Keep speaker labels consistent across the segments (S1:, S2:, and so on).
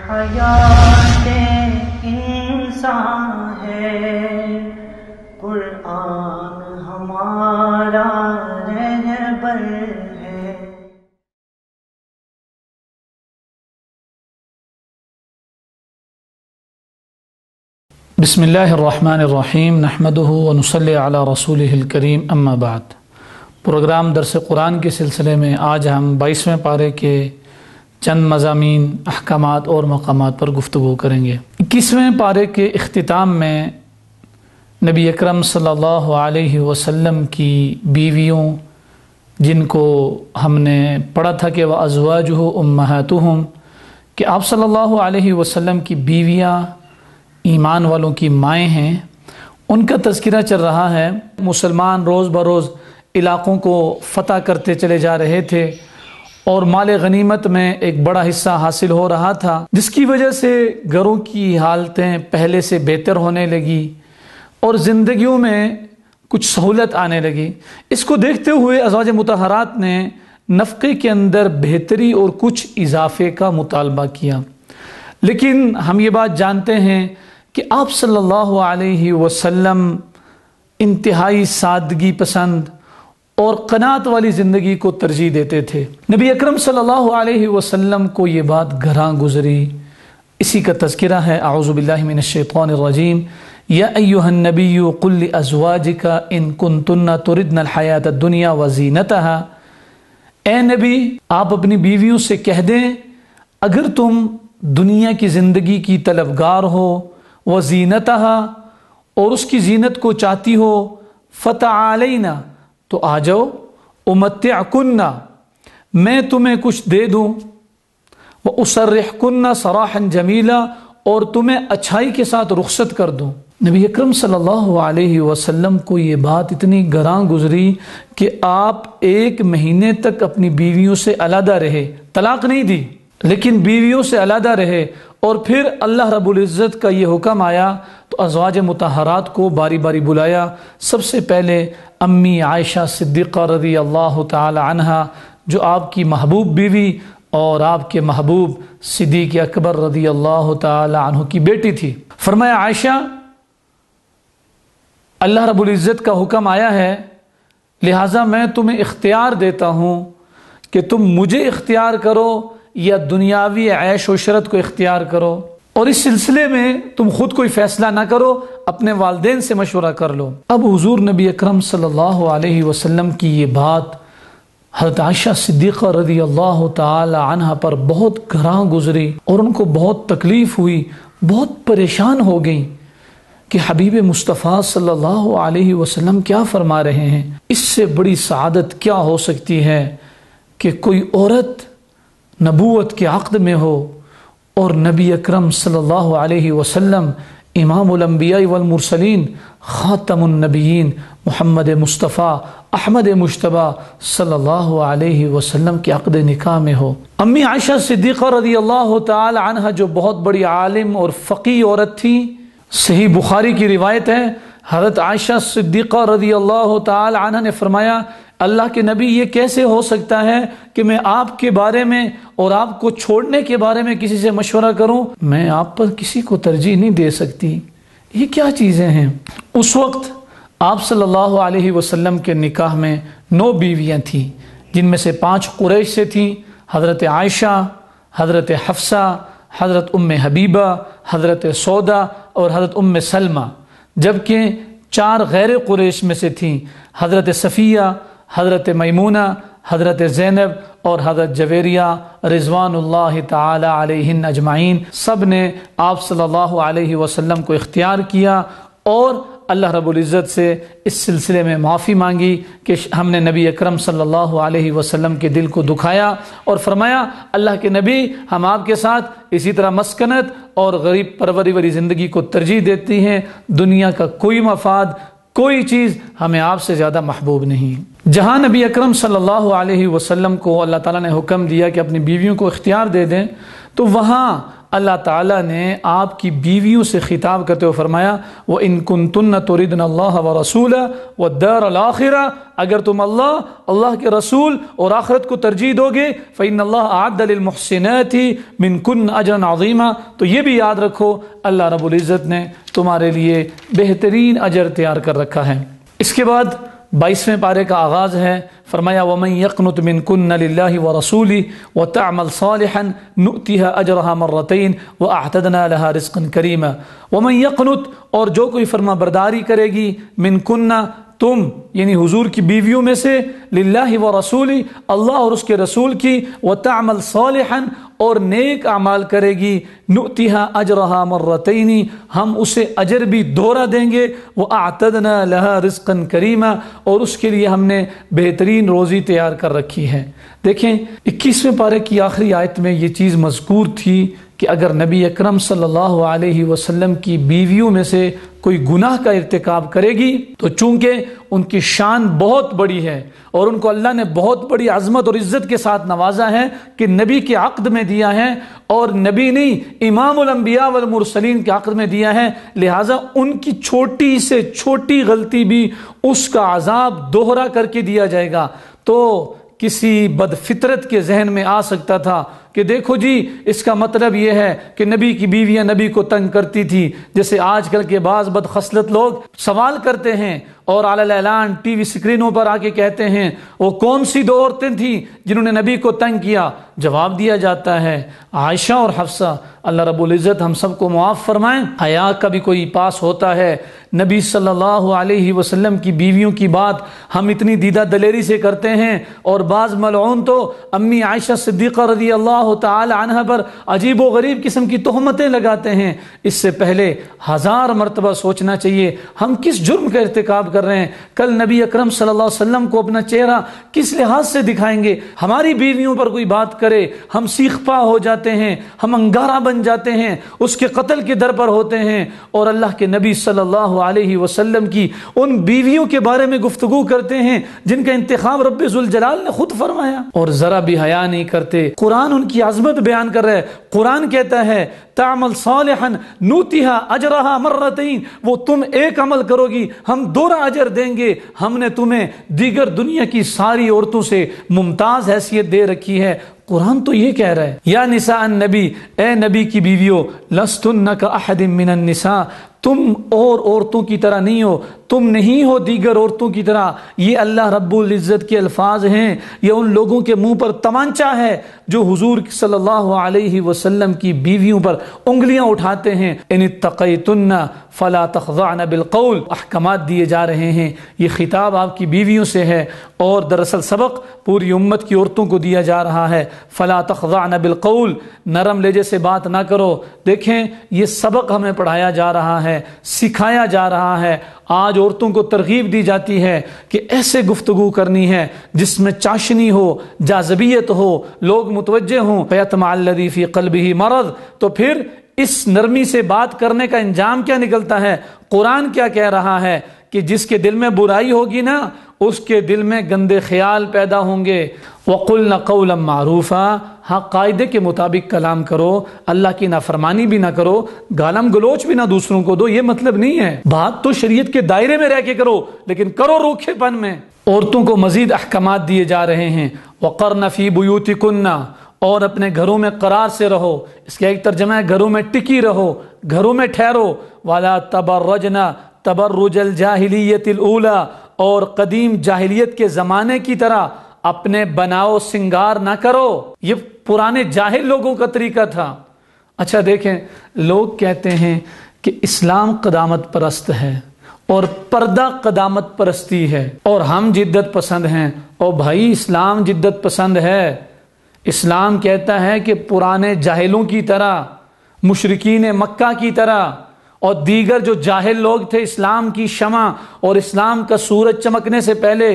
S1: حیات انسان ہے، قرآن ہمارا رہبر ہے۔
S2: بسم اللہ الرحمن الرحیم، نحمدہ ونصلی علی رسولہ الکریم، اما بعد۔ پروگرام درس قرآن کے سلسلے میں آج ہم 22ویں پارے کے چند مضامین، احکامات اور مقامات پر گفتگو کریں گے۔ 21ویں پارے کے اختتام میں نبی اکرم صلی اللہ علیہ وسلم کی بیویوں، جن کو ہم نے پڑھا تھا کہ وَأَزْوَاجُهُ أُمَّهَاتُهُمْ، کہ آپ صلی اللہ علیہ وسلم کی بیویاں ایمان والوں کی مائیں ہیں، ان کا تذکرہ چل رہا ہے۔ مسلمان روز بروز علاقوں کو فتح کرتے چلے جا رہے تھے اور مال غنیمت میں ایک بڑا حصہ حاصل ہو رہا تھا، جس کی وجہ سے گھروں کی حالتیں پہلے سے بہتر ہونے لگی اور زندگیوں میں کچھ سہولت آنے لگی۔ اس کو دیکھتے ہوئے ازواج مطہرات نے نفقے کے اندر بہتری اور کچھ اضافے کا مطالبہ کیا، لیکن ہم یہ بات جانتے ہیں کہ آپ صلی اللہ علیہ وسلم انتہائی سادگی پسند اور قناعت والی زندگی کو ترجیح دیتے تھے۔ نبی اکرم صلی اللہ علیہ وسلم کو یہ بات گھراں گزری، اسی کا تذکرہ ہے۔ اعوذ باللہ من الشیطان الرجیم، یا ایہا النبی قل لازواجک ان کنتن تردن الحیات الدنیا وزینتہا، اے نبی آپ اپنی بیویوں سے کہہ دیں اگر تم دنیا کی زندگی کی طلبگار ہو، وزینتہا اور اس کی زینت کو چاہتی ہو، فتعالینا تو آ جاؤ، امتعکن میں تمہیں کچھ دے دوں، واسرحکن سراحا جمیلا اور تمہیں اچھائی کے ساتھ رخصت کر دوں۔ نبی اکرم صلی اللہ علیہ وسلم کو یہ بات اتنی گراں گزری کہ آپ 1 مہینے تک اپنی بیویوں سے علیحدہ رہے، طلاق نہیں دی لیکن بیویوں سے علیحدہ رہے، اور پھر اللہ رب العزت کا یہ حکم آیا تو ازواج مطہرات کو باری باری بلایا۔ سب سے پہلے امی عائشہ صدیقہ رضی اللہ تعالی عنہا، جو آپ کی محبوب بیوی اور آپ کے محبوب صدیق اکبر رضی اللہ تعالی عنہ کی بیٹی تھی۔ فرمایا عائشہ، اللہ رب العزت کا حکم آیا ہے، لہٰذا میں تمہیں اختیار دیتا ہوں کہ تم مجھے اختیار کرو یا دنیاوی عیش و عشرت کو اختیار کرو، اور اس سلسلے میں تم خود کوئی فیصلہ نہ کرو، اپنے والدین سے مشورہ کر لو۔ اب حضور نبی اکرم صلی اللہ علیہ وسلم کی یہ بات حضرت عائشہ صدیقہ رضی اللہ تعالی عنہ پر بہت گراں گزری اور ان کو بہت تکلیف ہوئی، بہت پریشان ہو گئیں کہ حبیب مصطفیٰ صلی اللہ علیہ وسلم کیا فرما رہے ہیں۔ اس سے بڑی سعادت کیا ہو سکتی ہے کہ کوئی عورت نبوت کے عقد میں ہو اور نبی اکرم صلی اللہ علیہ وسلم امام الانبیاء والمرسلین، خاتم النبیین محمد مصطفیٰ احمد مجتبی صلی اللہ علیہ وسلم کے عقد نکاح میں ہو۔ امی عائشہ صدیقہ رضی اللہ تعالی عنہ جو بہت بڑی عالم اور فقیہ عورت تھی، صحیح بخاری کی روایت ہے، حضرت عائشہ صدیقہ رضی اللہ تعالی عنہ نے فرمایا، اللہ کے نبی یہ کیسے ہو سکتا ہے کہ میں آپ کے بارے میں اور آپ کو چھوڑنے کے بارے میں کسی سے مشورہ کروں؟ میں آپ پر کسی کو ترجیح نہیں دے سکتی، یہ کیا چیزیں ہیں؟ اس وقت آپ صلی اللہ علیہ وسلم کے نکاح میں 9 بیویاں تھیں، جن میں سے 5 قریش سے تھیں، حضرت عائشہ، حضرت حفصہ، حضرت ام حبیبہ، حضرت سودا اور حضرت ام سلمہ، جبکہ 4 غیر قریش میں سے تھیں، حضرت صفیہ، حضرت میمونہ، حضرت زینب اور حضرت جویریہ رضوان اللہ تعالی علیہن اجمعین۔ سب نے آپ صلی اللہ علیہ وسلم کو اختیار کیا اور اللہ رب العزت سے اس سلسلے میں معافی مانگی کہ ہم نے نبی اکرم صلی اللہ علیہ وسلم کے دل کو دکھایا، اور فرمایا اللہ کے نبی ہم آپ کے ساتھ اسی طرح مسکنت اور غریب پروری والی زندگی کو ترجیح دیتی ہیں، دنیا کا کوئی مفاد، کوئی چیز ہمیں آپ سے زیادہ محبوب نہیں۔ جہاں نبی اکرم صلی اللہ علیہ وسلم کو اللہ تعالیٰ نے حکم دیا کہ اپنی بیویوں کو اختیار دے دیں، تو وہاں اللہ تعالیٰ نے آپ کی بیویوں سے خطاب کرتے ہوئے فرمایا وَإِن كُنتُنَّ تُرِدْنَ اللَّهَ وَرَسُولَهُ وَالدَّارَ الْآخِرَةَ، اگر تم اللہ کے رسول اور آخرت کو ترجیح دو گے فَإِنَّ اللَّهَ أَعَدَّ لِلْمُحْسِنَاتِ مِنْكُنَّ أَجْرًا عَظِيمًا، تو یہ بھی یاد رکھو اللہ رب العزت نے تمہارے لیے بہترین اجر تیار کر رکھا ہے۔ اس کے بعد 22ویں پارے کا آغاز ہے، فرمایا وَمَن يَقْنُتْ مِنْكُنَّ لِلَّهِ وَرَسُولِهِ وَتَعْمَلْ صَالِحًا نُؤْتِهَا أَجْرَهَا مَرَّتَيْنِ وَأَعْتَدْنَا لَهَا رِزْقًا كَرِيمًا۔ وَمَن يَقْنُتْ، اور جو کوئی فرما برداری کرے گی، مِنْكُنَّ، تم یعنی حضور کی بیویوں میں سے، للہ و رسولی، اللہ اور اس کے رسول کی، وتعمل صالحا، اور نیک اعمال کرے گی، نؤتیہا اجرہا مرتین، ہم اسے اجر بھی دوہرا دیں گے، واعتدنا لہا رزقا کریما، اور اس کے لیے ہم نے بہترین روزی تیار کر رکھی ہے۔ دیکھیں 21ویں پارے کی آخری آیت میں یہ چیز مذکور تھی کہ اگر نبی اکرم صلی اللہ علیہ وسلم کی بیویوں میں سے کوئی گناہ کا ارتکاب کرے گی تو چونکہ ان کی شان بہت بڑی ہے اور ان کو اللہ نے بہت بڑی عظمت اور عزت کے ساتھ نوازا ہے کہ نبی کے عقد میں دیا ہے، اور نبی نہیں امام الانبیاء والمرسلین کے عقد میں دیا ہے، لہٰذا ان کی چھوٹی سے چھوٹی غلطی بھی اس کا عذاب دوہرا کر کے دیا جائے گا۔ تو کسی بد فطرت کے ذہن میں آ سکتا تھا کہ دیکھو جی اس کا مطلب یہ ہے کہ نبی کی بیویاں نبی کو تنگ کرتی تھی، جیسے آج کل کے بعض بدخصلت لوگ سوال کرتے ہیں اور علی اعلان ٹی وی سکرینوں پر آ کے کہتے ہیں وہ کون سی دو عورتیں تھیں جنہوں نے نبی کو تنگ کیا؟ جواب دیا جاتا ہے عائشہ اور حفصہ، اللہ رب العزت ہم سب کو معاف فرمائیں۔ حیا کا بھی کوئی پاس ہوتا ہے، نبی صلی اللہ علیہ وسلم کی بیویوں کی بات ہم اتنی دیدہ دلیری سے کرتے ہیں، اور بعض ملعون تو امی عائشہ صدیقہ رضی اللہ تعالی عنہ پر عجیب و غریب قسم کی تہمتیں لگاتے ہیں۔ اس سے پہلے 1000 مرتبہ سوچنا چاہیے ہم کس جرم کا ارتکاب کر رہے ہیں۔ کل نبی اکرم صلی اللہ علیہ وسلم کو اپنا چہرہ کس لحاظ سے دکھائیں گے؟ ہماری بیویوں پر کوئی بات کرے ہم سیخ پا ہو جاتے ہیں، ہم انگارہ بن جاتے ہیں، اس کے قتل کے در پر ہوتے ہیں، اور اللہ کے نبی صلی اللہ علیہ وسلم کی ان بیویوں کے بارے میں گفتگو کرتے ہیں جن کا انتخاب رب ذوالجلال نے خود فرمایا، اور ذرا بھی حیا نہیں کرتے۔ قرآن ان کی عظمت بیان کر رہا ہے، قرآن کہتا ہے تعمل صالحا نوتیہا اجرہا مرتین، وہ تم ایک عمل کرو گی ہم دوہرا اجر دیں گے، ہم نے تمہیں دیگر دنیا کی ساری عورتوں سے ممتاز حیثیت دے رکھی ہے۔ قرآن تو یہ کہہ رہا ہے یا نساء النبی، اے نبی کی بیویوں، لستن کاحد من النساء، تم اور عورتوں کی طرح نہیں ہو، تم نہیں ہو دیگر عورتوں کی طرح۔ یہ اللہ رب العزت کے الفاظ ہیں، یہ ان لوگوں کے منہ پر تمانچہ ہے جو حضور صلی اللہ علیہ وسلم کی بیویوں پر انگلیاں اٹھاتے ہیں۔ ان اتقیتن فلا تخضعن بالقول، احکامات دیے جا رہے ہیں، یہ خطاب آپ کی بیویوں سے ہے، اور دراصل سبق پوری امت کی عورتوں کو دیا جا رہا ہے۔ فلا تخضعن بالقول، نرم لہجے سے بات نہ کرو۔ دیکھیں یہ سبق ہمیں پڑھایا جا رہا ہے، سکھایا جا رہا ہے۔ آج عورتوں کو ترغیب دی جاتی ہے کہ ایسے گفتگو کرنی ہے جس میں چاشنی ہو، جاذبیت ہو، لوگ متوجہ ہوں۔ فیطمع الذی فی قلبہ مرض، تو پھر اس نرمی سے بات کرنے کا انجام کیا نکلتا ہے؟ قرآن کیا کہہ رہا ہے کہ جس کے دل میں برائی ہوگی نا اس کے دل میں گندے خیال پیدا ہوں گے۔ وَقُلْنَ قَوْلًا مَعْرُوفًا، ہاں قاعدے کے مطابق کلام کرو، اللہ کی نافرمانی بھی نہ کرو، گالم گلوچ بھی نہ دوسروں کو دو، یہ مطلب نہیں ہے۔ بات تو شریعت کے دائرے میں رہ کے کرو لیکن کرو روکھے پن میں۔ عورتوں کو مزید احکامات دیے جا رہے ہیں۔ وَقَرْنَ فِي بُيُوتِكُنَّ، اور اپنے گھروں میں قرار سے رہو، اس کا ایک ترجمہ ہے گھروں میں ٹکی رہو، گھروں میں ٹھہرو۔ وَلَا تَبَرَّجْنَ تَبَرُّجَ الْجَاهِلِيَّةِ الْأُولَى، اور قدیم جاہلیت کے زمانے کی طرح اپنے بناؤ سنگار نہ کرو، یہ پرانے جاہل لوگوں کا طریقہ تھا۔ اچھا دیکھیں، لوگ کہتے ہیں کہ اسلام قدامت پرست ہے اور پردہ قدامت پرستی ہے، اور ہم جدت پسند ہیں۔ اور بھائی اسلام جدت پسند ہے، اسلام کہتا ہے کہ پرانے جاہلوں کی طرح، مشرکین مکہ کی طرح اور دیگر جو جاہل لوگ تھے اسلام کی شمع اور اسلام کا سورج چمکنے سے پہلے،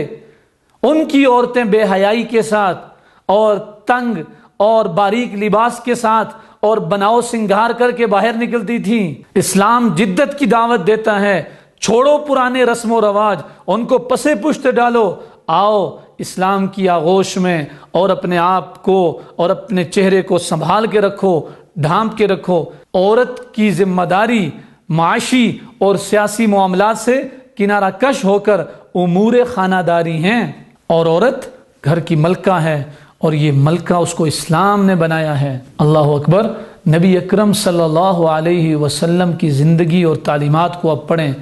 S2: ان کی عورتیں بے حیائی کے ساتھ اور تنگ اور باریک لباس کے ساتھ اور بناؤ سنگار کر کے باہر نکلتی تھیں۔ اسلام جدت کی دعوت دیتا ہے، چھوڑو پرانے رسم و رواج، ان کو پسے پشت ڈالو، آؤ اسلام کی آغوش میں اور اپنے آپ کو اور اپنے چہرے کو سنبھال کے رکھو، ڈھانپ کے رکھو۔ عورت کی ذمہ داری معاشی اور سیاسی معاملات سے کنارہ کش ہو کر امور خانہ داری ہیں، اور عورت گھر کی ملکہ ہے، اور یہ ملکہ اس کو اسلام نے بنایا ہے۔ اللہ اکبر۔ نبی اکرم صلی اللہ علیہ وسلم کی زندگی اور تعلیمات کو اب پڑھیں۔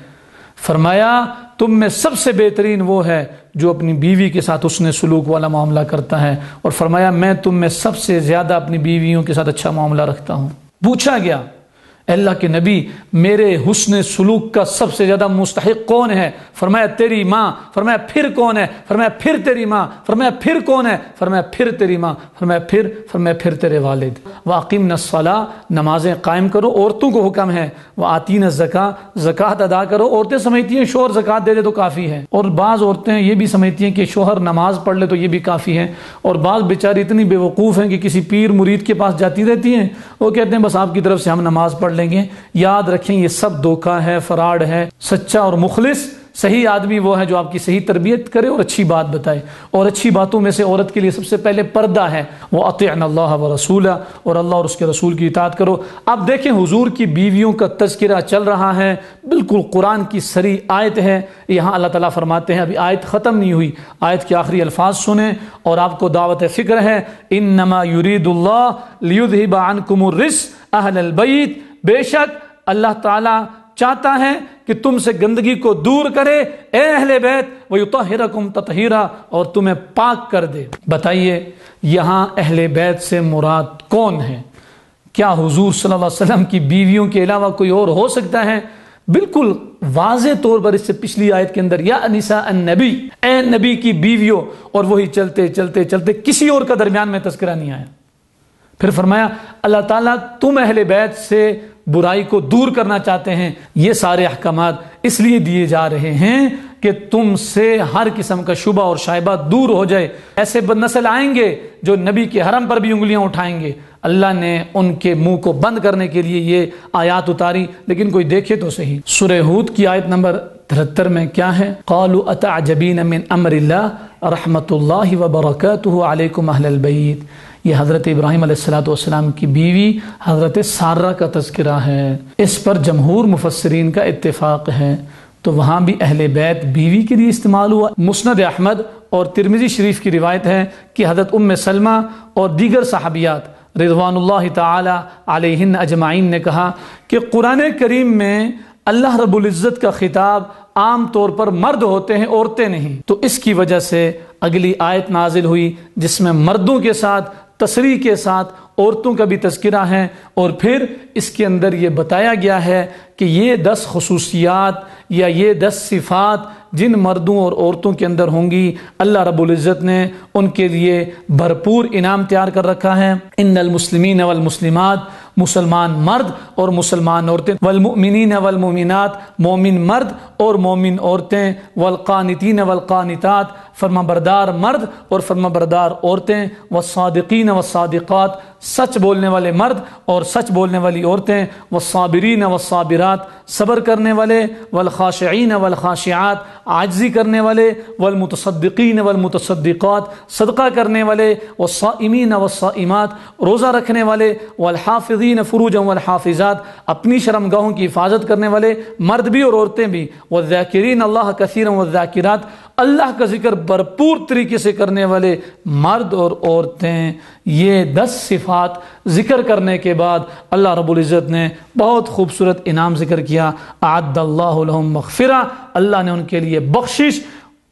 S2: فرمایا تم میں سب سے بہترین وہ ہے جو اپنی بیوی کے ساتھ حسن سلوک والا معاملہ کرتا ہے، اور فرمایا میں تم میں سب سے زیادہ اپنی بیویوں کے ساتھ اچھا معاملہ رکھتا ہوں۔ پوچھا گیا اللہ کے نبی میرے حسن سلوک کا سب سے زیادہ مستحق کون ہے؟ فرمایا تیری ماں۔ فرمایا پھر کون ہے؟ فرمایا پھر تیری ماں۔ فرمایا پھر کون ہے؟ فرمایا پھر تیری ماں۔ فرمایا پھر تیرے والد۔ وَأَقِمْنَ الصَّلَاةَ، نمازیں قائم کرو۔ عورتوں کو حکم ہے وَآتِينَ الزَّكَاةَ، زکوٰۃ ادا کرو۔ عورتیں سمجھتی ہیں شوہر زکوٰۃ دے دے تو کافی ہے، اور بعض عورتیں یہ بھی سمجھتی ہیں کہ شوہر نماز پڑھ لے تو یہ بھی کافی ہے، اور بعض بیچاری اتنی بے وقوف ہیں کہ کسی پیر مرید کے پاس جاتی رہتی ہیں، وہ کہتے ہیں بس آپ کی طرف سے ہم نماز پڑھ لیں گے۔ یاد رکھیں یہ سب دھوکہ ہے، فراڈ ہے۔ سچا اور مخلص صحیح آدمی وہ ہے جو آپ کی صحیح تربیت کرے اور اچھی بات بتائے، اور اچھی باتوں میں سے عورت کے لیے سب سے پہلے پردہ ہے۔ وَأَطِعْنَ اللَّهَ وَرَسُولَهُ، اور اللہ اور اس کے رسول کی اطاعت کرو۔ اب دیکھیں حضور کی بیویوں کا تذکرہ چل رہا ہے، بالکل قرآن کی صریح آیت ہے۔ یہاں اللہ تعالیٰ فرماتے ہیں، ابھی آیت ختم نہیں ہوئی، آیت کے آخری الفاظ سنیں اور آپ کو دعوت فکر ہے۔ إِنَّمَا يُرِيدُ اللَّهُ لِيُذْهِبَ عَنْكُمُ الرِّجْسَ أَهْلَ الْبَيْتِ، بے شک اللہ تعالیٰ چاہتا ہے کہ تم سے گندگی کو دور کرے، اے اہل بیت، وَيُطَهِّرَكُمْ تَطْهِيرًا، اور تمہیں پاک کر دے۔ بتائیے یہاں اہل بیت سے مراد کون ہے؟ کیا حضور صلی اللہ علیہ وسلم کی بیویوں کے علاوہ کوئی اور ہو سکتا ہے؟ بالکل واضح طور پر اس سے پچھلی آیت کے اندر یا نساء النبی، اے نبی کی بیویوں، اور وہی چلتے چلتے چلتے کسی اور کا درمیان میں تذکرہ نہیں آیا۔ پھر فرمایا اللہ تعالیٰ تم اہل بیت سے برائی کو دور کرنا چاہتے ہیں۔ یہ سارے احکامات اس لیے دیے جا رہے ہیں کہ تم سے ہر قسم کا شبہ اور شائبہ دور ہو جائے۔ ایسے بد نسل آئیں گے جو نبی کے حرم پر بھی انگلیاں اٹھائیں گے، اللہ نے ان کے منہ کو بند کرنے کے لیے یہ آیات اتاری۔ لیکن کوئی دیکھے تو صحیح، سورہ ہود کی آیت نمبر 73 میں کیا ہے؟ قالوا اتعجبین من امر اللہ رحمت اللہ وبرکاتہ علیکم اہل البیت۔ یہ حضرت ابراہیم علیہ السلام کی بیوی حضرت سارہ کا تذکرہ ہے، اس پر جمہور مفسرین کا اتفاق ہے، تو وہاں بھی اہل بیت بیوی کے لیے استعمال ہوا۔ مسند احمد اور ترمذی شریف کی روایت ہے کہ حضرت ام سلمہ اور دیگر صحابیات رضوان اللہ تعالی علیہن اجمعین نے کہا کہ قرآن کریم میں اللہ رب العزت کا خطاب عام طور پر مرد ہوتے ہیں، عورتیں نہیں، تو اس کی وجہ سے اگلی آیت نازل ہوئی جس میں مردوں کے ساتھ تصریح کے ساتھ عورتوں کا بھی تذکرہ ہے، اور پھر اس کے اندر یہ بتایا گیا ہے کہ یہ 10 خصوصیات یا یہ 10 صفات جن مردوں اور عورتوں کے اندر ہوں گی، اللہ رب العزت نے ان کے لیے بھرپور انعام تیار کر رکھا ہے۔ ان المسلمین والمسلمات، مسلمان مرد اور مسلمان عورتیں، والمؤمنین والمؤمنات، مومن مرد اور مومن عورتیں، والقانتین والقانتات، فرمانبردار مرد اور فرمانبردار عورتیں، والصادقین والصادقات، سچ بولنے والے مرد اور سچ بولنے والی عورتیں، والصابرین والصابرات، صبر کرنے والے، والخاشعین والخاشعات، عاجزی کرنے والے، والمتصدقین والمتصدقات، صدقہ کرنے والے، والصائمین والصائمات، روزہ رکھنے والے، والحافظین فروجا والحافظات، اپنی شرمگاہوں کی حفاظت کرنے والے مرد بھی اور عورتیں بھی، والذاکرین اللہ کثیرا والذاکرات، اللہ کا ذکر بھرپور طریقے سے کرنے والے مرد اور عورتیں۔ یہ 10 صفات ذکر کرنے کے بعد اللہ رب العزت نے بہت خوبصورت انعام ذکر کیا، اعد اللہ لہم مغفرہ، اللہ نے ان کے لیے بخشش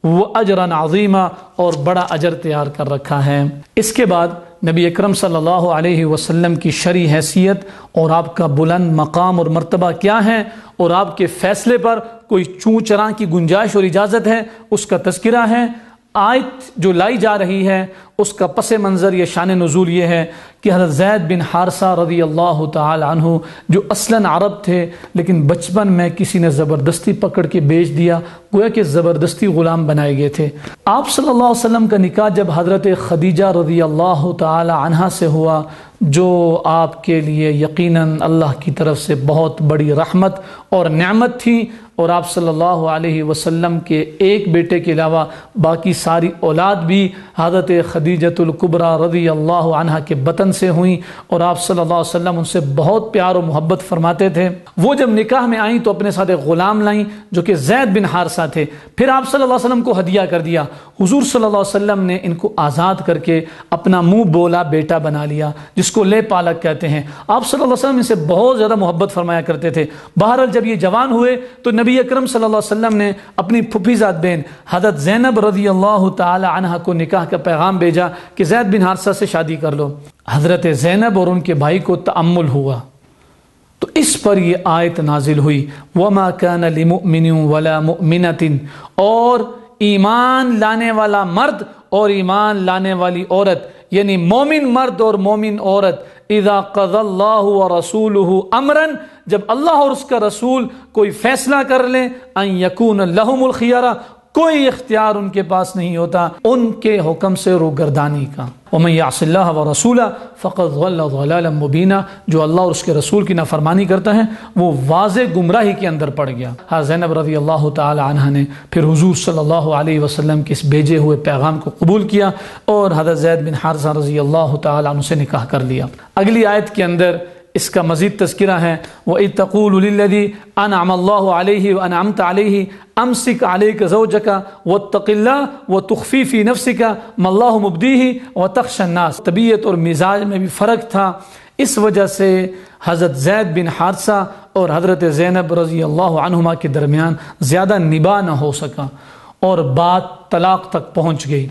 S2: و اجرا عظیما، اور بڑا اجر تیار کر رکھا ہے۔ اس کے بعد نبی اکرم صلی اللہ علیہ وسلم کی شرعی حیثیت اور آپ کا بلند مقام اور مرتبہ کیا ہے، اور آپ کے فیصلے پر کوئی چوں چراں کی گنجائش اور اجازت ہے، اس کا تذکرہ ہے۔ آیت جو لائی جا رہی ہے اس کا پس منظر یا شان نزول یہ ہے کہ حضرت زید بن حارثہ رضی اللہ تعالی عنہ جو اصلاً عرب تھے لیکن بچپن میں کسی نے زبردستی پکڑ کے بیچ دیا، گویا کہ زبردستی غلام بنائے گئے تھے۔ آپ صلی اللہ علیہ وسلم کا نکاح جب حضرت خدیجہ رضی اللہ تعالی عنہا سے ہوا، جو آپ کے لیے یقیناً اللہ کی طرف سے بہت بڑی رحمت اور نعمت تھی، اور آپ صلی اللہ علیہ وسلم کے ایک بیٹے کے علاوہ باقی ساری اولاد بھی حضرت خدیجۃ الکبریٰ رضی اللہ عنہا کے بطن سے ہوئیں، اور آپ صلی اللہ علیہ وسلم ان سے بہت پیار و محبت فرماتے تھے۔ وہ جب نکاح میں آئیں تو اپنے ساتھ ایک غلام لائیں جو کہ زید بن حارثہ تھے، پھر آپ صلی اللہ علیہ وسلم کو ہدیہ کر دیا۔ حضور صلی اللہ علیہ وسلم نے ان کو آزاد کر کے اپنا منہ بولا بیٹا بنا لیا، جس کو لے پالک کہتے ہیں۔ آپ صلی اللہ علیہ وسلم ان سے بہت زیادہ محبت فرمایا کرتے تھے۔ بہرحال جب یہ جوان ہوئے تو نبی اکرم صلی اللہ علیہ وسلم نے اپنی پھپھی زاد بہن حضرت زینب رضی اللہ تعالی عنہا کو نکاح کا پیغام بھیجا کہ زید بن حارثہ سے شادی کر لو۔ حضرت زینب اور ان کے بھائی کو تأمل ہوا تو اس پر یہ آیت نازل ہوئی، وَمَا كَانَ لِمُؤْمِنٍ وَلَا مُؤْمِنَةٍ، اور ایمان لانے والا مرد اور ایمان لانے والی عورت، یعنی مومن مرد اور مومن عورت، اذا قضى اللہ ورسولہ امرا، جب اللہ اور اس کا رسول کوئی فیصلہ کر لیں، ان یکون لہم الخیارہ، کوئی اختیار ان کے پاس نہیں ہوتا ان کے حکم سے روگردانی کا۔ ومن یعص اللہ ورسولہ فقد ضل ضلالا مبینا، جو اللہ اور اس کے رسول کی نافرمانی کرتا ہے وہ واضح گمراہی کے اندر پڑ گیا۔ حضرت زینب رضی اللہ تعالی عنہا نے پھر حضور صلی اللہ علیہ وسلم کے اس بھیجے ہوئے پیغام کو قبول کیا اور حضرت زید بن حارثہ رضی اللہ تعالی عنہ سے نکاح کر لیا۔ اگلی آیت کے اندر اس کا مزید تذکرہ ہے، وَإِذْ تَقُولُ لِلَّذِي أَنْعَمَ اللَّهُ عَلَيْهِ وَأَنْعَمْتَ عَلَيْهِ أَمْسِكْ عَلَيْكَ زَوْجَكَ وَاتَّقِ اللَّهَ وَتُخْفِي فِي نَفْسِكَ مَا اللَّهُ مُبْدِيهِ وَتَخْشَى النَّاسَ۔ طبیعت اور مزاج میں بھی فرق تھا، اس وجہ سے حضرت زید بن حارثہ اور حضرت زینب رضی اللہ عنہما کے درمیان زیادہ نباہ نہ ہو سکا اور بات طلاق تک پہنچ گئی۔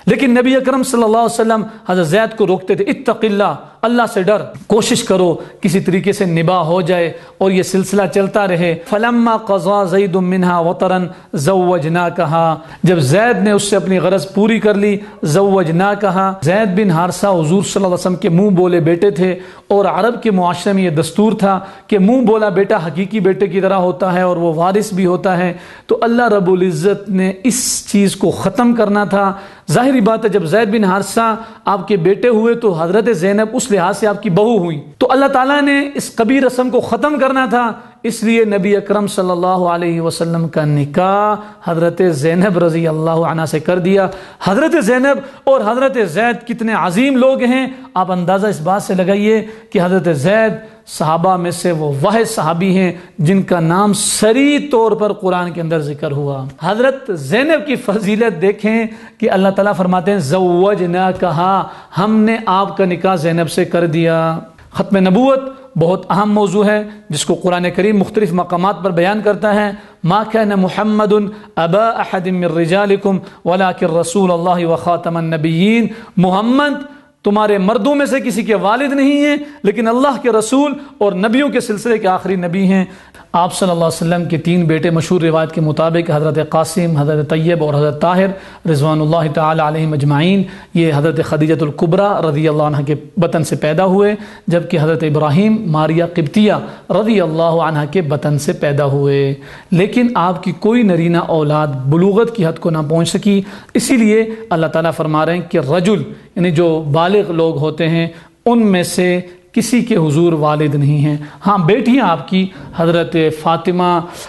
S2: لیکن نبی اکرم صلی اللہ علیہ وسلم حضرت زید کو روکتے تھے، اتق اللہ، اللہ سے ڈر، کوشش کرو کسی طریقے سے نباہ ہو جائے اور یہ سلسلہ چلتا رہے۔ فلما قضا زید منہا وطرا زوجناکہا، جب زید نے اس سے اپنی غرض پوری کر لی، زوجناکہا، زید بن حارثہ حضور صلی اللہ علیہ وسلم کے منہ بولے بیٹے تھے، اور عرب کے معاشرے میں یہ دستور تھا کہ منہ بولا بیٹا حقیقی بیٹے کی طرح ہوتا ہے اور وہ وارث بھی ہوتا ہے، تو اللہ رب العزت نے اس چیز کو ختم کرنا تھا۔ ظاہری بات ہے جب زید بن حارثہ آپ کے بیٹے ہوئے تو حضرت زینب اس لحاظ سے آپ کی بہو ہوئی، تو اللہ تعالیٰ نے اس قبیح رسم کو ختم کرنا تھا، اس لیے نبی اکرم صلی اللہ علیہ وسلم کا نکاح حضرت زینب رضی اللہ عنہ سے کر دیا۔ حضرت زینب اور حضرت زید کتنے عظیم لوگ ہیں، آپ اندازہ اس بات سے لگائیے کہ حضرت زید صحابہ میں سے وہ واحد صحابی ہیں جن کا نام صریح طور پر قرآن کے اندر ذکر ہوا۔ حضرت زینب کی فضیلت دیکھیں کہ اللہ تعالیٰ فرماتے ہیں زوجناکہا، ہم نے آپ کا نکاح زینب سے کر دیا۔ ختم نبوت بہت اہم موضوع ہے جس کو قرآن کریم مختلف مقامات پر بیان کرتا ہے۔ ما كان محمد ابا احد من رجالکم ولکن رسول اللہ وخاتم النبیین، محمد تمہارے مردوں میں سے کسی کے والد نہیں ہیں لیکن اللہ کے رسول اور نبیوں کے سلسلے کے آخری نبی ہیں۔ آپ صلی اللہ علیہ وسلم کے تین بیٹے مشہور روایت کے مطابق حضرت قاسم، حضرت طیب اور حضرت طاہر رضوان اللہ تعالی علیہم اجمعین، یہ حضرت خدیجۃ الکبریٰ رضی اللہ عنہ کے بطن سے پیدا ہوئے، جبکہ حضرت ابراہیم ماریہ قبطیہ رضی اللہ عنہ کے بطن سے پیدا ہوئے، لیکن آپ کی کوئی نرینہ اولاد بلوغت کی حد کو نہ پہنچ سکی۔ اسی لیے اللہ تعالیٰ فرما رہے ہیں کہ رجل یعنی جو بالغ لوگ ہوتے ہیں ان میں سے کسی کے حضور والد نہیں ہیں۔ ہاں بیٹیاں آپ کی حضرت فاطمہ،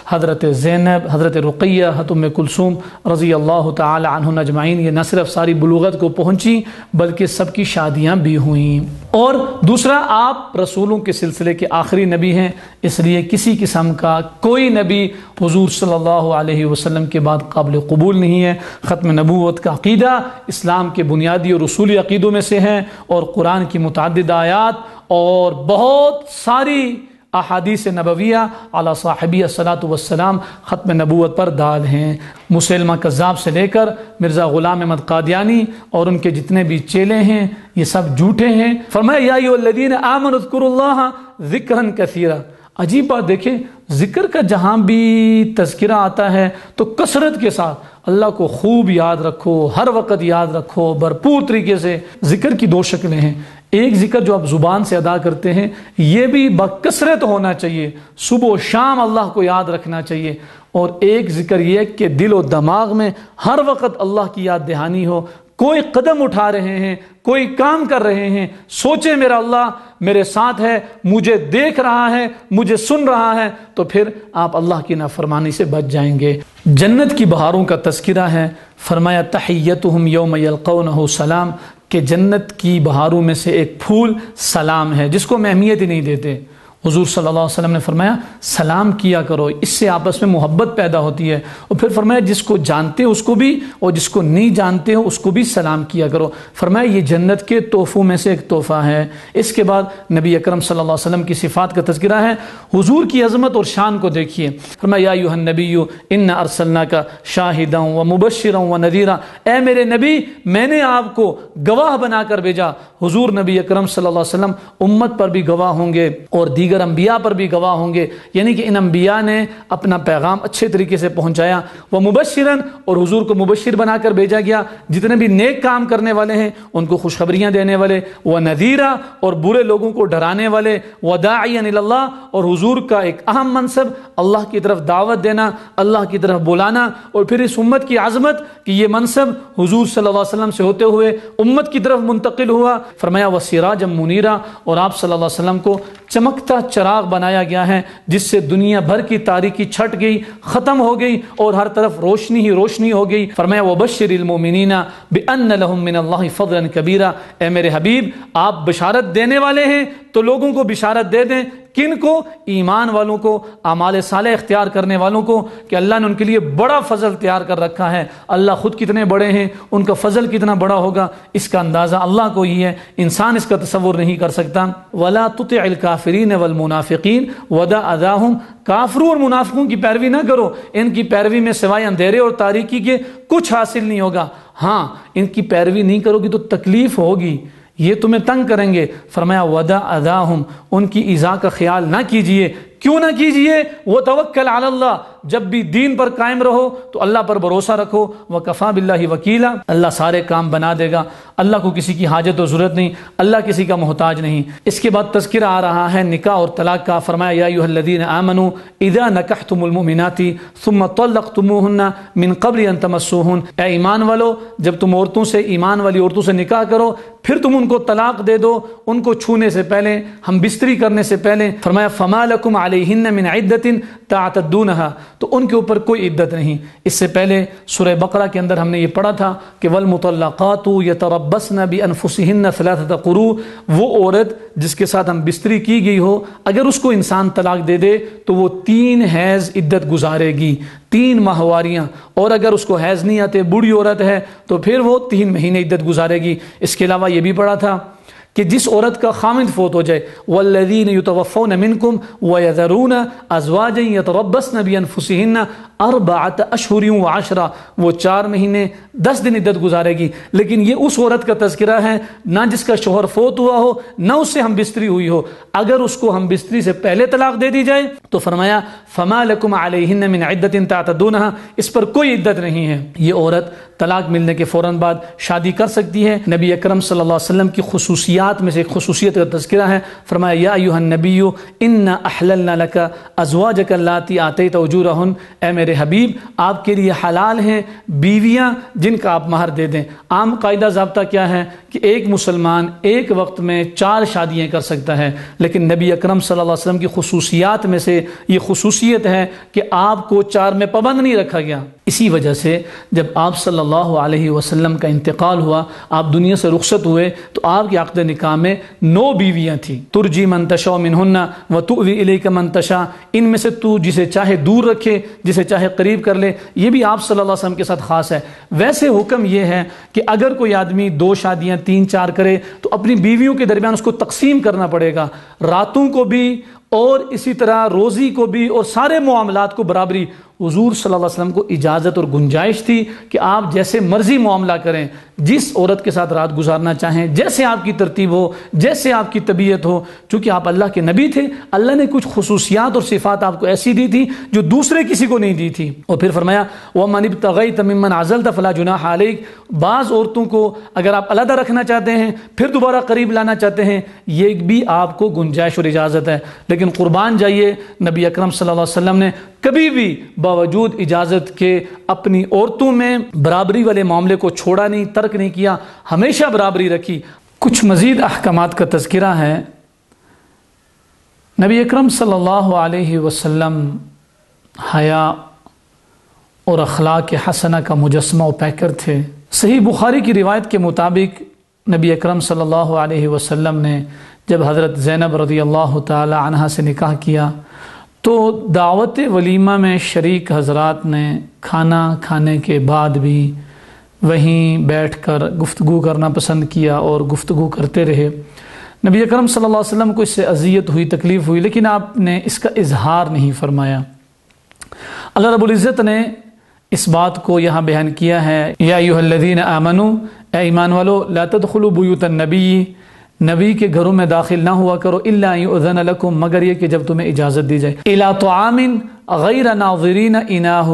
S2: حضرت زینب، حضرت رقیہ، حضرت ام کلثوم رضی اللہ تعالی عنہن اجمعین، یہ نہ صرف ساری بلوغت کو پہنچی بلکہ سب کی شادیاں بھی ہوئیں۔ اور دوسرا، آپ رسولوں کے سلسلے کے آخری نبی ہیں، اس لیے کسی قسم کا کوئی نبی حضور صلی اللہ علیہ وسلم کے بعد قابل قبول نہیں ہے۔ ختم نبوت کا عقیدہ اسلام کے بنیادی اور اصولی عقیدوں میں سے ہے، اور قرآن کی متعدد آیات اور بہت ساری احادیث نبویہ علی صاحبی الصلاۃ والسلام ختم نبوت پر دال ہیں۔ مسلمہ کذاب سے لے کر مرزا غلام احمد قادیانی اور ان کے جتنے بھی چیلے ہیں یہ سب جھوٹے ہیں۔ فرمایا یا ایھا الذین آمنوا اذکروا اللہ ذکرا کثیرا۔ عجیب بات دیکھیں، ذکر کا جہاں بھی تذکرہ آتا ہے تو کثرت کے ساتھ اللہ کو خوب یاد رکھو، ہر وقت یاد رکھو، بھرپور طریقے سے۔ ذکر کی دو شکلیں ہیں، ایک ذکر جو آپ زبان سے ادا کرتے ہیں یہ بھی بکثرت ہونا چاہیے، صبح و شام اللہ کو یاد رکھنا چاہیے، اور ایک ذکر یہ کہ دل و دماغ میں ہر وقت اللہ کی یاد دہانی ہو، کوئی قدم اٹھا رہے ہیں، کوئی کام کر رہے ہیں، سوچیں میرا اللہ میرے ساتھ ہے، مجھے دیکھ رہا ہے، مجھے سن رہا ہے، تو پھر آپ اللہ کی نافرمانی سے بچ جائیں گے۔ جنت کی بہاروں کا تذکرہ ہے، فرمایا تحیتہم یوم یلقونہ سلام، کہ جنت کی بہاروں میں سے ایک پھول سلام ہے، جس کو ہم اہمیت ہی نہیں دیتے۔ حضور صلی اللہ علیہ وسلم نے فرمایا سلام کیا کرو، اس سے آپس میں محبت پیدا ہوتی ہے۔ اور پھر فرمایا جس کو جانتے ہو اس کو بھی، اور جس کو نہیں جانتے ہو اس کو بھی سلام کیا کرو۔ فرمایا یہ جنت کے تحفوں میں سے ایک تحفہ ہے۔ اس کے بعد نبی اکرم صلی اللہ علیہ وسلم کی صفات کا تذکرہ ہے۔ حضور کی عظمت اور شان کو دیکھیے، فرمایا یا ایھا النبی انا ارسلناک شاہدا ومبشرا ونذیرا، اے میرے نبی میں نے آپ کو گواہ بنا کر بھیجا۔ حضور نبی اکرم صلی اللہ علیہ وسلم امت پر بھی گواہ ہوں گے اور دیگر انبیاء پر بھی گواہ ہوں گے، یعنی کہ ان انبیاء نے اپنا پیغام اچھے طریقے سے پہنچایا۔ وہ مبشرن، اور حضور کو مبشر بنا کر بھیجا گیا، جتنے بھی نیک کام کرنے والے ہیں ان کو خوشخبریاں دینے والے، وہ نذیرا، اور برے لوگوں کو ڈرانے والے، وہ داعیا الی اللہ، اور حضور کا ایک اہم منصب اللہ کی طرف دعوت دینا، اللہ کی طرف بلانا۔ اور پھر اس امت کی عظمت کہ یہ منصب حضور صلی اللہ علیہ وسلم سے ہوتے ہوئے امت کی طرف منتقل ہوا۔ فرمایا وسراجا منیرا، اور آپ صلی اللہ علیہ وسلم کو چمکتا چراغ بنایا گیا ہے، جس سے دنیا بھر کی تاریکی چھٹ گئی، ختم ہو گئی، اور ہر طرف روشنی ہی روشنی ہو گئی۔ فرمایا وبشر المؤمنین بان لهم من اللہ فضلا کبیرا، اے میرے حبیب آپ بشارت دینے والے ہیں تو لوگوں کو بشارت دے دیں۔ کن کو؟ ایمان والوں کو، اعمال صالح اختیار کرنے والوں کو، کہ اللہ نے ان کے لیے بڑا فضل تیار کر رکھا ہے۔ اللہ خود کتنے بڑے ہیں، ان کا فضل کتنا بڑا ہوگا، اس کا اندازہ اللہ کو ہی ہے، انسان اس کا تصور نہیں کر سکتا۔ ولا تطع الکافرین والمنافقین ودع اذاہم، کافروں اور منافقوں کی پیروی نہ کرو، ان کی پیروی میں سوائے اندھیرے اور تاریکی کے کچھ حاصل نہیں ہوگا۔ ہاں ان کی پیروی نہیں کرو گی تو تکلیف ہوگی، یہ تمہیں تنگ کریں گے۔ فرمایا ودع اذاہم، ان کی ایذا کا خیال نہ کیجئے۔ کیوں نہ کیجئے؟ وتوکل علی اللہ، جب بھی دین پر قائم رہو تو اللہ پر بھروسہ رکھو۔ وکفا باللہ وکیلا، اللہ سارے کام بنا دے گا، اللہ کو کسی کی حاجت و ضرورت نہیں، اللہ کسی کا محتاج نہیں۔ اس کے بعد تذکرہ آ رہا ہے نکاح اور طلاق کا۔ فرمایا یا ایھا الذین آمنوا اذا نکحتم المؤمنات ثم طلقتموهن من قبل ان تمسوهن، اے ایمان والو جب تم عورتوں سے، ایمان والی عورتوں سے نکاح کرو پھر تم ان کو طلاق دے دو، ان کو چھونے سے پہلے، ہم بستری کرنے سے پہلے۔ فرمایا فما لکم علیہن من عدۃ تعتدونها، تو ان کے اوپر کوئی عدت نہیں۔ اس سے پہلے سورہ بقرہ کے اندر ہم نے یہ پڑھا تھا کہ والمطلقات یتربصن بانفسهن ثلاثة قروء، وہ عورت جس کے ساتھ ہم بستری کی گئی ہو اگر اس کو انسان طلاق دے دے تو وہ 3 حیض عدت گزارے گی، 3 ماہواریاں، اور اگر اس کو حیض نہیں آتے، بوڑھی عورت ہے تو پھر وہ 3 مہینے عدت گزارے گی۔ اس کے علاوہ یہ بھی پڑھا تھا کہ جس عورت کا خامند فوت ہو جائے، والذین یتوفون منکم ویذرون ازواجا یتربصن بانفسہن 4 اشہر و10، وہ 4 مہینے 10 دن عدت گزارے گی۔ لیکن یہ اس عورت کا تذکرہ ہے نہ جس کا شوہر فوت ہوا ہو، نہ اس سے ہم بستری ہوئی ہو۔ اگر اس کو ہم بستری سے پہلے طلاق دے دی جائے تو فرمایا فما لکم علیہن من عدۃ تعتدونها، اس پر کوئی عدت نہیں ہے۔ یہ عورت طلاق ملنے کے فوراً بعد شادی کر سکتی ہے۔ نبی اکرم صلی اللہ علیہ وسلم کی خصوصیات میں سے ایک خصوصیت کا تذکرہ ہے۔ فرمایا یا ایھا النبی انا احللنا لک ازواجک اللاتی آتیت اجورہن، اے میرے حبیب آپ کے لیے حلال ہیں بیویاں جن کا آپ مہر دے دیں۔ عام قاعدہ ضابطہ کیا ہے کہ ایک مسلمان ایک وقت میں 4 شادیاں کر سکتا ہے، لیکن نبی اکرم صلی اللہ علیہ وسلم کی خصوصیات میں سے یہ خصوصیت ہے کہ آپ کو 4 میں پابند نہیں رکھا گیا۔ اسی وجہ سے جب آپ صلی اللہ علیہ وسلم کا انتقال ہوا، آپ دنیا سے رخصت ہوئے، تو آپ کے عقد نکاح میں 9 بیویاں تھیں۔ ترجی من تشاء منہن وتؤوی الیک من تشاء، ان میں سے تو جسے چاہے دور رکھے، جسے چاہے قریب کر لے۔ یہ بھی آپ صلی اللہ علیہ وسلم کے ساتھ خاص ہے۔ ویسے حکم یہ ہے کہ اگر کوئی آدمی 2 شادیاں 3 4 کرے تو اپنی بیویوں کے درمیان اس کو تقسیم کرنا پڑے گا، راتوں کو بھی اور اسی طرح روزی کو بھی، اور سارے معاملات کو برابری۔ حضور صلی اللہ علیہ وسلم کو اجازت اور گنجائش تھی کہ آپ جیسے مرضی معاملہ کریں، جس عورت کے ساتھ رات گزارنا چاہیں، جیسے آپ کی ترتیب ہو، جیسے آپ کی طبیعت ہو۔ چونکہ آپ اللہ کے نبی تھے، اللہ نے کچھ خصوصیات اور صفات آپ کو ایسی دی تھی جو دوسرے کسی کو نہیں دی تھی۔ اور پھر فرمایا وَمَنِ ابْتَغَيْتَ مِمَّنْ عَزَلْتَ فَلَا جُنَاحَ عَلَيْكَ، بعض عورتوں کو اگر آپ علیحدہ رکھنا چاہتے ہیں پھر دوبارہ قریب لانا چاہتے ہیں، یہ بھی آپ کو گنجائش اور اجازت ہے۔ لیکن قربان جائیے، نبی اکرم صلی اللہ علیہ وسلم نے کبھی بھی باوجود اجازت کے اپنی عورتوں میں برابری والے معاملے کو چھوڑا نہیں، ترک نہیں کیا، ہمیشہ برابری رکھی۔ کچھ مزید احکامات کا تذکرہ ہے۔ نبی اکرم صلی اللہ علیہ وسلم حیا اور اخلاق حسنہ کا مجسمہ و پیکر تھے۔ صحیح بخاری کی روایت کے مطابق نبی اکرم صلی اللہ علیہ وسلم نے جب حضرت زینب رضی اللہ تعالی عنہا سے نکاح کیا تو دعوت ولیمہ میں شریک حضرات نے کھانا کھانے کے بعد بھی وہیں بیٹھ کر گفتگو کرنا پسند کیا اور گفتگو کرتے رہے۔ نبی اکرم صلی اللہ علیہ وسلم کو اس سے اذیت ہوئی، تکلیف ہوئی، لیکن آپ نے اس کا اظہار نہیں فرمایا۔ اللہ رب العزت نے اس بات کو یہاں بیان کیا ہے، یا ایھا الذین آمنوا، اے ایمان والو، لا تدخلوا بیوت النبی، نبی کے گھروں میں داخل نہ ہوا کرو، الا ان یؤذن لکم، مگر یہ کہ جب تمہیں اجازت دی جائے، الی طعام غیر ناظرین اناہ،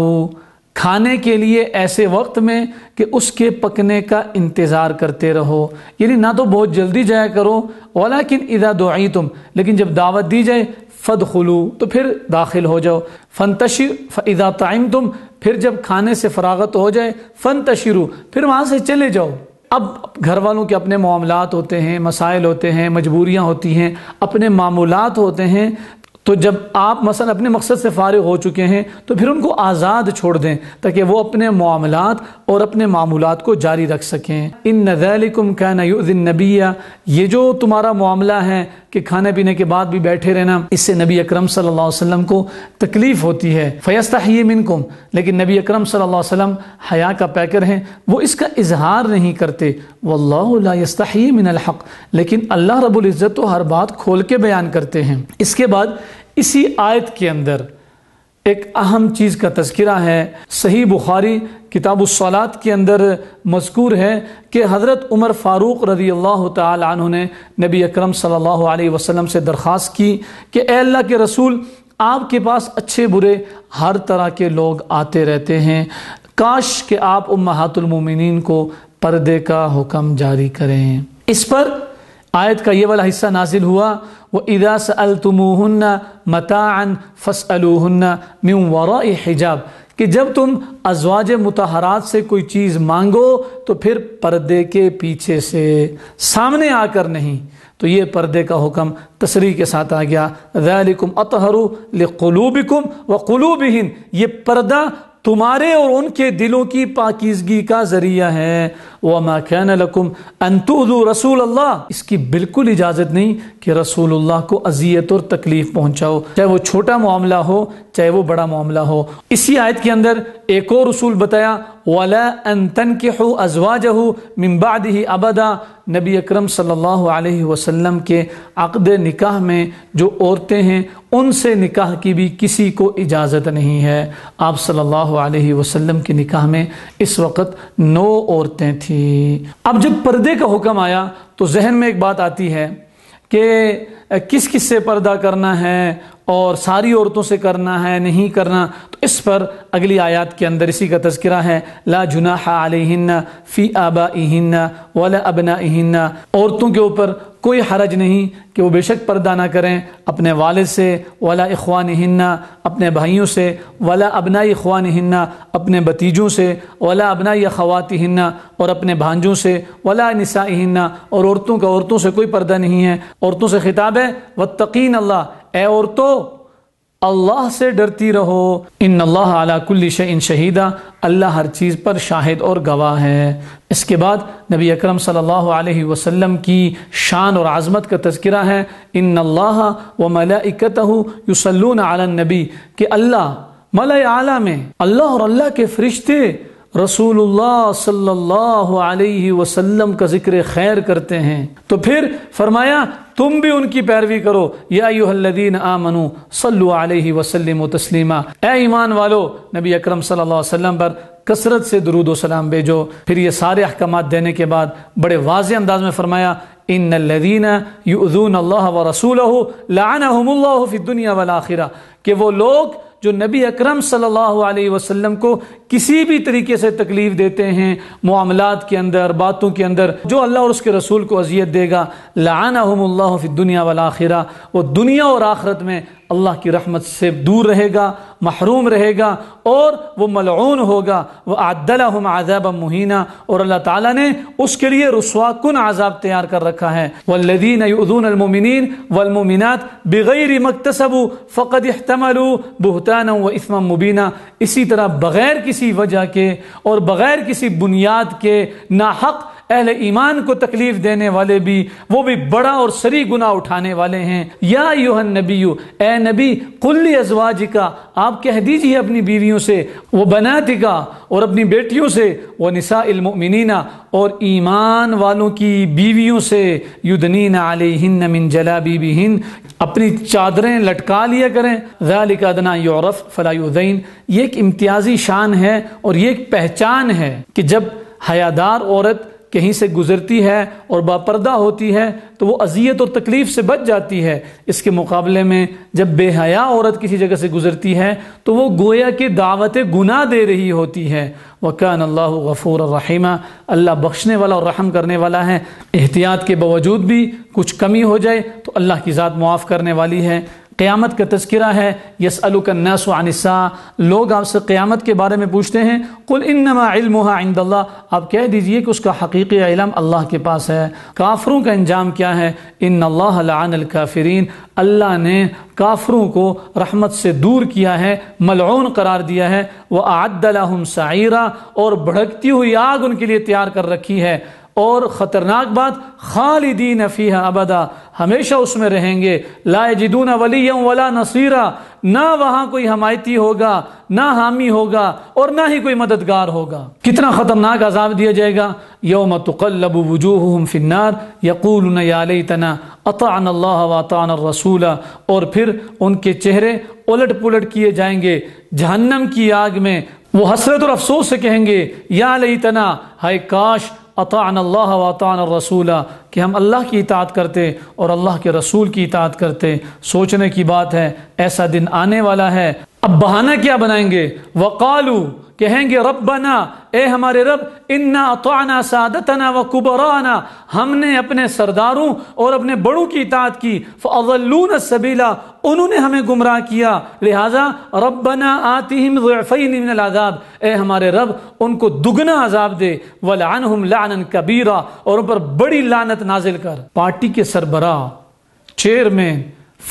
S2: کھانے کے لیے ایسے وقت میں کہ اس کے پکنے کا انتظار کرتے رہو، یعنی نہ تو بہت جلدی جایا کرو، ولیکن اذا دعیتم، لیکن جب دعوت دی جائے، فادخلوا، تو پھر داخل ہو جاؤ، فانتشر فاذا طعمتم، پھر جب کھانے سے فراغت ہو جائے، فانتشروا، پھر وہاں سے چلے جاؤ۔ اب گھر والوں کے اپنے معاملات ہوتے ہیں، مسائل ہوتے ہیں، مجبوریاں ہوتی ہیں، اپنے معمولات ہوتے ہیں، تو جب آپ مثلا اپنے مقصد سے فارغ ہو چکے ہیں تو پھر ان کو آزاد چھوڑ دیں تاکہ وہ اپنے معاملات اور اپنے معمولات کو جاری رکھ سکیں۔ ان ذالکم کان یؤذی النبی، یہ جو تمہارا معاملہ ہے کہ کھانے پینے کے بعد بھی بیٹھے رہنا، اس سے نبی اکرم صلی اللہ علیہ وسلم کو تکلیف ہوتی ہے۔ فیستحیی منکم، لیکن نبی اکرم صلی اللہ علیہ وسلم حیا کا پیکر ہیں، وہ اس کا اظہار نہیں کرتے۔ واللہ لا یستحیی من الحق، لیکن اللہ رب العزت تو ہر بات کھول کے بیان کرتے ہیں۔ اس کے بعد اسی آیت کے اندر ایک اہم چیز کا تذکرہ ہے۔ صحیح بخاری کتاب الصلاۃ کے اندر مذکور ہے کہ حضرت عمر فاروق رضی اللہ تعالی عنہ نے نبی اکرم صلی اللہ علیہ وسلم سے درخواست کی کہ اے اللہ کے رسول، آپ کے پاس اچھے برے ہر طرح کے لوگ آتے رہتے ہیں، کاش کہ آپ امہات المومنین کو پردے کا حکم جاری کریں۔ اس پر آیت کا یہ والا حصہ نازل ہوا، وَإِذَا سَأَلْتُمُوهُنَّ مَتَاعًا فَاسْأَلُوهُنَّ مِنْ وَرَاءِ حِجَاب، کہ جب تم ازواج مطہرات سے کوئی چیز مانگو تو پھر پردے کے پیچھے سے، سامنے آ کر نہیں۔ تو یہ پردے کا حکم تصریح کے ساتھ آ گیا، ذَلِكُمْ أَطْهَرُ لِقُلُوبِكُمْ وَقُلُوبِهِمْ، یہ پردہ تمہارے اور ان کے دلوں کی پاکیزگی کا ذریعہ ہے۔ وَمَا كَانَ لَكُمْ أَن تُؤْذُوا رَسُولَ اللَّهِ، اس کی بالکل اجازت نہیں کہ رسول اللہ کو اذیت اور تکلیف پہنچاؤ، چاہے وہ چھوٹا معاملہ ہو چاہے وہ بڑا معاملہ ہو۔ اسی آیت کے اندر ایک اور اصول بتایا، وَلَا أَن تَنْكِحُوا أَزْوَاجَهُ مِن بَعْدِهِ أَبَدًا، نبی اکرم صلی اللہ علیہ وسلم کے عقد نکاح میں جو عورتیں ہیں ان سے نکاح کی بھی کسی کو اجازت نہیں ہے۔ آپ صلی اللہ علیہ وسلم کے نکاح میں اس وقت 9 عورتیں تھیں۔ اب جب پردے کا حکم آیا تو ذہن میں ایک بات آتی ہے کہ کس کس سے پردہ کرنا ہے اور ساری عورتوں سے کرنا ہے نہیں کرنا، تو اس پر اگلی آیات کے اندر اسی کا تذکرہ ہے، لا جناح علیہن فی آبائہن ولا ابنائہن، عورتوں کے اوپر کوئی حرج نہیں کہ وہ بے شک پردہ نہ کریں اپنے والد سے، ولا اخوانہن، اپنے بھائیوں سے، ولا ابنائی اخوانہن، اپنے بتیجوں سے، ولا ابنائی اخواتہن، اور اپنے بھانجوں سے، ولا نسائہن، اور عورتوں کا عورتوں سے کوئی پردہ نہیں ہے۔ عورتوں سے خطاب ہے، واتقین اللہ، اے عورتوں اللہ سے ڈرتی رہو، ان اللہ علی کل شیء شہیدا، اللہ ہر چیز پر شاہد اور گواہ ہے۔ اس کے بعد نبی اکرم صلی اللہ علیہ وسلم کی شان اور عظمت کا تذکرہ ہے، ان اللہ وملائکتہ یصلون علی النبی، کہ اللہ ملائے اعلیٰ میں اللہ اور اللہ کے فرشتے رسول اللہ صلی اللہ علیہ وسلم کا ذکر خیر کرتے ہیں۔ تو پھر فرمایا تم بھی ان کی پیروی کرو، یا ایھا الذین آمنوا صلوا علیہ وسلموا تسلیما، اے ایمان والو نبی اکرم صلی اللہ علیہ وسلم پر کثرت سے درود و سلام بھیجو۔ پھر یہ سارے احکامات دینے کے بعد بڑے واضح انداز میں فرمایا، ان الذین یؤذون اللہ ورسولہ لعنہم اللہ فی الدنیا والآخرہ، کہ وہ لوگ جو نبی اکرم صلی اللہ علیہ وسلم کو کسی بھی طریقے سے تکلیف دیتے ہیں، معاملات کے اندر، باتوں کے اندر، جو اللہ اور اس کے رسول کو اذیت دے گا، لعنہم اللہ فی الدنیا والآخرہ، وہ دنیا اور آخرت میں اللہ کی رحمت سے دور رہے گا، محروم رہے گا اور وہ ملعون ہوگا۔ وَأَعَدَّ لَهُمْ عَذَابًا مُهِينًا، اور اللہ تعالیٰ نے اس کے لیے رسوا کن عذاب تیار کر رکھا ہے۔ وَالَّذِينَ يُؤْذُونَ الْمُؤْمِنِينَ وَالْمُؤْمِنَاتِ بِغَيْرِ مَا اكْتَسَبُوا فَقَدِ احْتَمَلُوا بُهْتَانًا وَإِثْمًا مُبِينًا، اسی طرح بغیر کسی وجہ کے اور بغیر کسی بنیاد کے ناحق اہل ایمان کو تکلیف دینے والے بھی، وہ بھی بڑا اور سری گناہ اٹھانے والے ہیں۔ یا ایھا النبی، اے نبی، قل لازواجک، آپ کہہ دیجیے اپنی بیویوں سے، وہ بناتک، اور اپنی بیٹیوں سے، وہ نساء المؤمنین، اور ایمان والوں کی بیویوں سے، یدنین علیہن من جلابیبہن، اپنی چادریں لٹکا لیا کریں، ذالک ادنی یعرف فلا یؤذین، یہ ایک امتیازی شان ہے اور یہ ایک پہچان ہے کہ جب حیادار عورت کہیں سے گزرتی ہے اور باپردہ ہوتی ہے تو وہ اذیت اور تکلیف سے بچ جاتی ہے۔ اس کے مقابلے میں جب بے حیا عورت کسی جگہ سے گزرتی ہے تو وہ گویا کہ دعوت گناہ دے رہی ہوتی ہے۔ وَكَانَ اللَّهُ غَفُورًا رَحِيمًا، اللہ بخشنے والا اور رحم کرنے والا ہے۔ احتیاط کے باوجود بھی کچھ کمی ہو جائے تو اللہ کی ذات معاف کرنے والی ہے۔ قیامت کا تذکرہ ہے، یسألک الناس عن الساعہ، لوگ آپ سے قیامت کے بارے میں پوچھتے ہیں، قل انما علمها عند اللہ، آپ کہہ دیجئے کہ اس کا حقیقی علم اللہ کے پاس ہے۔ کافروں کا انجام کیا ہے؟ ان اللہ لعن الکافرین، اللہ نے کافروں کو رحمت سے دور کیا ہے، ملعون قرار دیا ہے۔ وأعد لهم سعیرا، اور بھڑکتی ہوئی آگ ان کے لیے تیار کر رکھی ہے۔ اور خطرناک بات، خالدین فیہا ابدا، ہمیشہ اس میں رہیں گے۔ لا یجدون ولیا ولا نصیرا، نہ وہاں کوئی حمایتی ہوگا، نہ حامی ہوگا، اور نہ ہی کوئی مددگار ہوگا۔ کتنا خطرناک عذاب دیا جائے گا۔ یوم تقلب وجوہہم فی النار یقولون یا لیتنا اطعنا اللہ واطعنا الرسول، اور پھر ان کے چہرے الٹ پلٹ کیے جائیں گے جہنم کی آگ میں، وہ حسرت اور افسوس سے کہیں گے یا لیتنا، ہائے کاش، اطعنا اللہ واطعنا الرسول، کہ ہم اللہ کی اطاعت کرتے اور اللہ کے رسول کی اطاعت کرتے۔ سوچنے کی بات ہے، ایسا دن آنے والا ہے۔ اب بہانہ کیا بنائیں گے؟ وقالو، کہیں گے ربنا، اے ہمارے رب، انا اطعنا سادتنا وکبرانا، ہم نے اپنے سرداروں اور اپنے بڑوں کی اطاعت کی، فاضلونا السبیل، انہوں نے ہمیں گمراہ کیا، لہذا ربنا آتہم ضعفین من العذاب، اے ہمارے رب ان کو دگنا عذاب دے، ولعنہم لعنا کبیرا، اور ان پر بڑی لعنت نازل کر۔ پارٹی کے سربراہ، چیئرمین،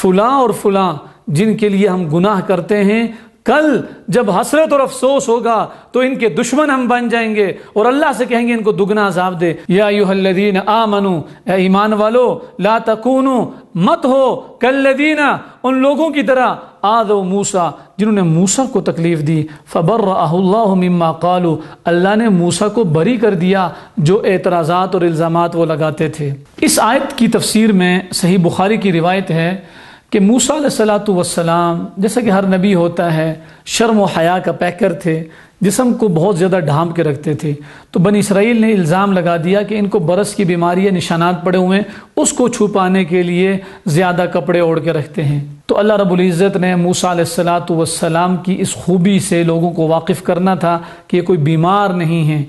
S2: فلاں اور فلاں، جن کے لیے ہم گناہ کرتے ہیں، کل جب حسرت اور افسوس ہوگا تو ان کے دشمن ہم بن جائیں گے اور اللہ سے کہیں گے ان کو دگنا عذاب دے۔ یا ایھا الذین آمنوا، اے ایمان والو، لا تکونوا، مت ہو کالذین، ان لوگوں کی طرح، آذوا موسیٰ، جنہوں نے موسیٰ کو تکلیف دی، فبرأہ اللہ مما قالوا، اللہ نے موسیٰ کو بری کر دیا جو اعتراضات اور الزامات وہ لگاتے تھے۔ اس آیت کی تفسیر میں صحیح بخاری کی روایت ہے کہ موسیٰ علیہ السلام، جیسا کہ ہر نبی ہوتا ہے، شرم و حیا کا پیکر تھے، جسم کو بہت زیادہ ڈھانپ کے رکھتے تھے، تو بنی اسرائیل نے الزام لگا دیا کہ ان کو برس کی بیماری یا نشانات پڑے ہوئے ہیں، اس کو چھپانے کے لیے زیادہ کپڑے اوڑھ کے رکھتے ہیں۔ تو اللہ رب العزت نے موسیٰ علیہ السلام کی اس خوبی سے لوگوں کو واقف کرنا تھا کہ یہ کوئی بیمار نہیں ہیں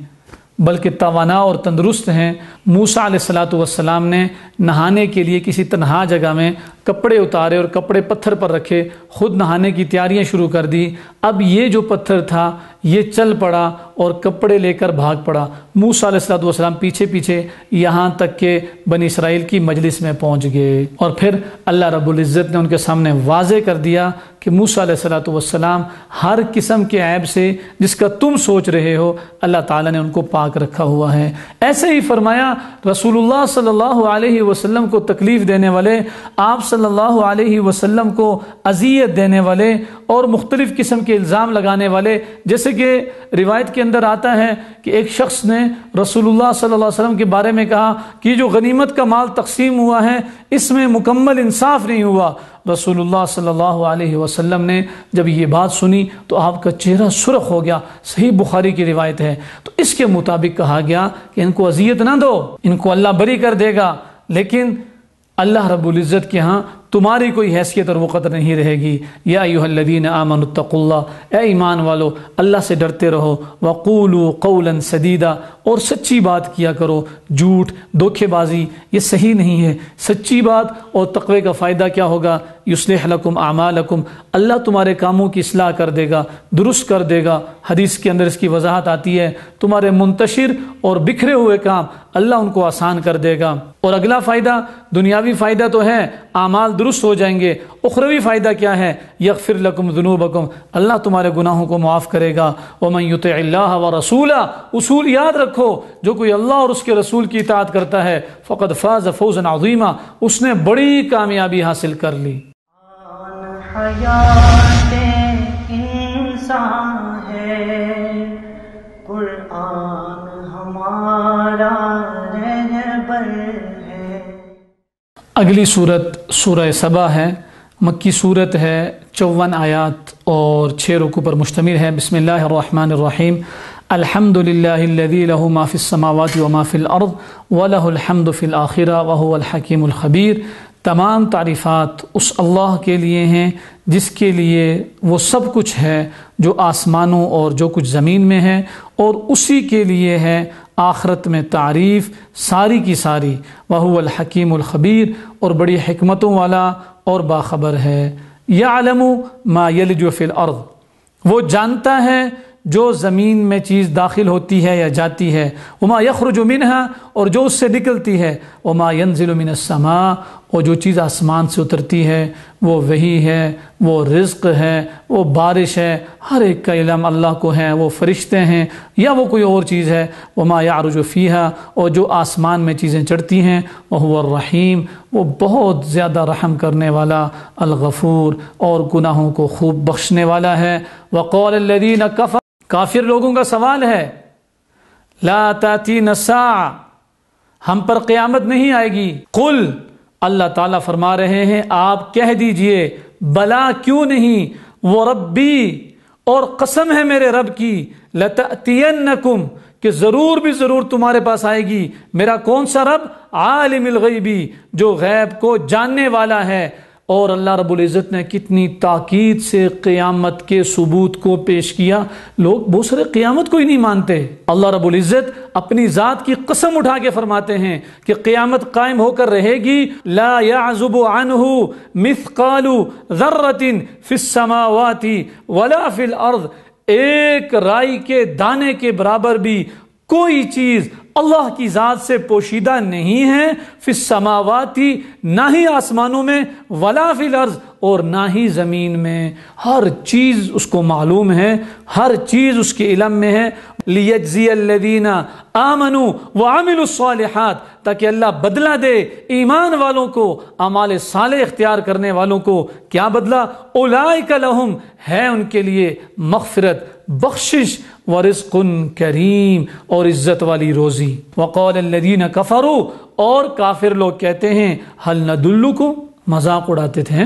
S2: بلکہ توانا اور تندرست ہیں۔ موسیٰ علیہ السلام نے نہانے کے لیے کسی تنہا جگہ میں کپڑے اتارے اور کپڑے پتھر پر رکھے، خود نہانے کی تیاریاں شروع کر دی۔ اب یہ جو پتھر تھا یہ چل پڑا اور کپڑے لے کر بھاگ پڑا۔ موسیٰ علیہ السلام پیچھے پیچھے یہاں تک کہ بنی اسرائیل کی مجلس میں پہنچ گئے، اور پھر اللہ رب العزت نے ان کے سامنے واضح کر دیا کہ موسیٰ علیہ السلام ہر قسم کے عیب سے جس کا تم سوچ رہے ہو اللہ تعالیٰ نے ان کو پاک رکھا ہوا ہے۔ ایسے ہی فرمایا رسول اللہ صلی اللہ علیہ وسلم کو تکلیف دینے والے، آپ صلی اللہ علیہ وسلم کو اذیت دینے والے اور مختلف قسم کے الزام لگانے والے، جیسے کہ روایت کے اندر آتا ہے کہ ایک شخص نے رسول اللہ صلی اللہ علیہ وسلم کے بارے میں کہا کہ جو غنیمت کا مال تقسیم ہوا ہے اس میں مکمل انصاف نہیں ہوا۔ رسول اللہ صلی اللہ علیہ وسلم نے جب یہ بات سنی تو آپ کا چہرہ سرخ ہو گیا، صحیح بخاری کی روایت ہے۔ تو اس کے مطابق کہا گیا کہ ان کو اذیت نہ دو، ان کو اللہ بری کر دے گا، لیکن اللہ رب العزت کے ہاں تمہاری کوئی حیثیت اور وقت نہیں رہے گی۔ یا ایھا الذین آمنوا اتقوا اللہ، اے ایمان والو اللہ سے ڈرتے رہو، وقولوا قولا سدیدا، اور سچی بات کیا کرو، جھوٹ دھوکے بازی یہ صحیح نہیں ہے۔ سچی بات اور تقوی کا فائدہ کیا ہوگا؟ یصلح لکم اعمالکم، اللہ تمہارے کاموں کی اصلاح کر دے گا، درست کر دے گا۔ حدیث کے اندر اس کی وضاحت آتی ہے، تمہارے منتشر اور بکھرے ہوئے کام اللہ ان کو آسان کر دے گا۔ اور اگلا فائدہ، دنیاوی فائدہ تو ہے اعمال درست ہو جائیں گے، اخروی فائدہ کیا ہے؟ یغفر لکم ذنوبکم، اللہ تمہارے گناہوں کو معاف کرے گا۔ ومن یطع اللہ ورسولہ، اصول یاد رکھو، جو کوئی اللہ اور اس کے رسول کی اطاعت کرتا ہے فقد فاز فوزا عظیما، اس نے بڑی کامیابی حاصل کر لی۔
S1: حیات انسان ہے قرآن ہمارا رہبر ہے۔
S2: اگلی صورت سورہ سبا ہے، مکی صورت ہے، 54 آیات اور 6 رکوع پر مشتمل ہے۔ بسم اللہ الرحمن الرحیم۔ الحمد للہ الذی لہ ما فی السماوات وما فی الارض ولہ الحمد فی الآخرہ وہو الحکیم الخبیر۔ تمام تعریفات اس اللہ کے لیے ہیں جس کے لیے وہ سب کچھ ہے جو آسمانوں اور جو کچھ زمین میں ہے، اور اسی کے لیے ہے آخرت میں تعریف ساری کی ساری۔ وہو الحکیم الخبیر، اور بڑی حکمتوں والا اور باخبر ہے۔ یعلم ما یلج فی الارض، وہ جانتا ہے جو زمین میں چیز داخل ہوتی ہے یا جاتی ہے، وما یخرج منہا، اور جو اس سے نکلتی ہے، وما ینزل من السماء، اور جو چیز آسمان سے اترتی ہے وہ وہی ہے، وہ رزق ہے، وہ بارش ہے، ہر ایک کا علم اللہ کو ہے، وہ فرشتے ہیں یا وہ کوئی اور چیز ہے۔ وما یعرج فیہا، اور جو آسمان میں چیزیں چڑھتی ہیں، وہو الرحیم، وہ بہت زیادہ رحم کرنے والا، الغفور، اور گناہوں کو خوب بخشنے والا ہے۔ وقال الذین کفروا، کافر لوگوں کا سوال ہے، لا تاتین الساعہ، ہم پر قیامت نہیں آئے گی۔ قل، اللہ تعالیٰ فرما رہے ہیں آپ کہہ دیجئے، بلا کیوں نہیں، وہ ربی، اور قسم ہے میرے رب کی، لتأتینکم، کہ ضرور بھی ضرور تمہارے پاس آئے گی۔ میرا کون سا رب؟ عالم الغیبی، جو غیب کو جاننے والا ہے۔ اور اللہ رب العزت نے کتنی تاکید سے قیامت کے ثبوت کو پیش کیا۔ لوگ بہت سارے قیامت کو ہی نہیں مانتے۔ اللہ رب العزت اپنی ذات کی قسم اٹھا کے فرماتے ہیں کہ قیامت قائم ہو کر رہے گی۔ لا يعزب عنہ مثقال ذرۃ فی السماوات ولا فی الارض، ایک رائی کے دانے کے برابر بھی کوئی چیز اللہ کی ذات سے پوشیدہ نہیں ہے، فی السماوات، نہ ہی آسمانوں میں، ولا فی الارض، اور نہ ہی زمین میں۔ ہر چیز اس کو معلوم ہے، ہر چیز اس کے علم میں ہے۔ لیجزی الذین آمنوا وعملوا الصالحات، تاکہ اللہ بدلہ دے ایمان والوں کو، اعمال صالح اختیار کرنے والوں کو۔ کیا بدلہ؟ اولئک لہم، ہے ان کے لیے مغفرت، بخشش، ورزق کریم، اور عزت والی روزی۔ وقال الذین کفروا، اور کافر لوگ کہتے ہیں، هل ندلکم، مذاق اڑاتے تھے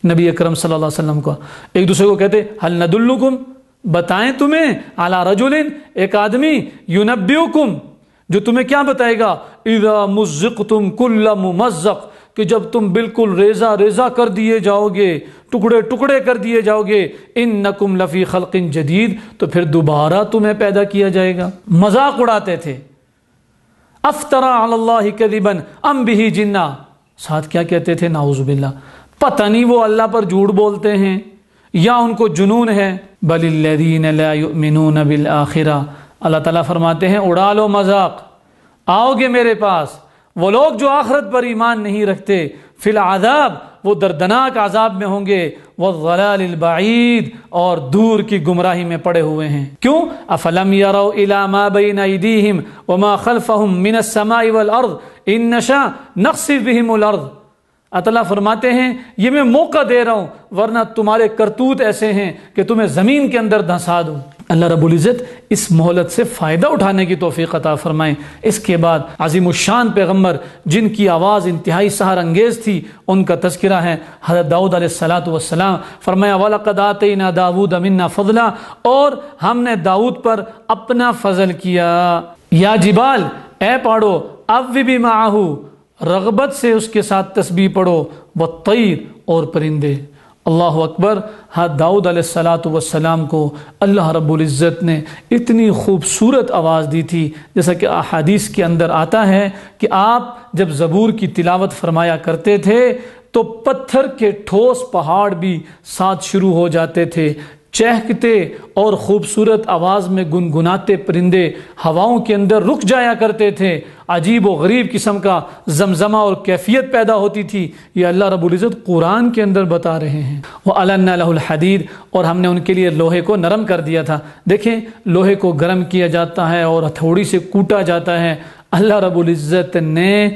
S2: نبی اکرم صلی اللہ علیہ وسلم کو، ایک دوسرے کو کہتے هل ندلکم، بتائیں تمہیں، علی رجل، ایک آدمی، ینبئکم، جو تمہیں کیا بتائے گا، اذا مزقتم کل ممزق، کہ جب تم بالکل ریزہ ریزہ کر دیے جاؤ گے، ٹکڑے ٹکڑے کر دیے جاؤ گے، انکم لفی خلق جدید، تو پھر دوبارہ تمہیں پیدا کیا جائے گا۔ مذاق اڑاتے تھے۔ افترا علی اللہ کذبا ام بہ جنہ، ساتھ کیا کہتے تھے؟ نعوذ باللہ، پتہ نہیں وہ اللہ پر جھوٹ بولتے ہیں یا ان کو جنون ہے۔ بل الذین لا یؤمنون بالآخرہ، اللہ تعالیٰ فرماتے ہیں اڑا لو مذاق، آؤ گے میرے پاس وہ لوگ جو آخرت پر ایمان نہیں رکھتے، فی العذاب، وہ دردناک عذاب میں ہوں گے، والضلال البعید، اور دور کی گمراہی میں پڑے ہوئے ہیں۔ کیوں؟ افلم یروا الی ما بین ایدیہم وما خلفہم من السماء والارض ان نشاء نخسف بہم الارض، اللہ فرماتے ہیں یہ میں موقع دے رہا ہوں، ورنہ تمہارے کرتوت ایسے ہیں کہ تمہیں زمین کے اندر دھنسا دوں۔ اللہ رب العزت اس مہلت سے فائدہ اٹھانے کی توفیق عطا فرمائیں۔ اس کے بعد عظیم الشان پیغمبر جن کی آواز انتہائی سحر انگیز تھی، ان کا تذکرہ ہے۔ حضرت داؤد علیہ السلام فرمایا وَلَقَدْ آتَيْنَا دَاوُودَ مِنَّا فَضْلًا، اور ہم نے داؤد پر اپنا فضل کیا۔ یا جبال، اے پہاڑو، اوِّبِی مَعَہُ، رغبت سے اس کے ساتھ تسبیح پڑھو، والطیر اور پرندے۔ اللہ اکبر۔ داؤد علیہ السلام کو اللہ رب العزت نے اتنی خوبصورت آواز دی تھی، جیسا کہ احادیث کے اندر آتا ہے کہ آپ جب زبور کی تلاوت فرمایا کرتے تھے تو پتھر کے ٹھوس پہاڑ بھی ساتھ شروع ہو جاتے تھے، چہکتے اور خوبصورت آواز میں گنگناتے پرندے ہواؤں کے اندر رک جایا کرتے تھے، عجیب و غریب قسم کا زمزمہ اور کیفیت پیدا ہوتی تھی۔ یہ اللہ رب العزت قرآن کے اندر بتا رہے ہیں۔ وَأَلَنَّا لَهُ الْحَدِيدَ، اور ہم نے ان کے لیے لوہے کو نرم کر دیا تھا۔ دیکھیں، لوہے کو گرم کیا جاتا ہے اور ہتھوڑی سے کوٹا جاتا ہے۔ اللہ رب العزت نے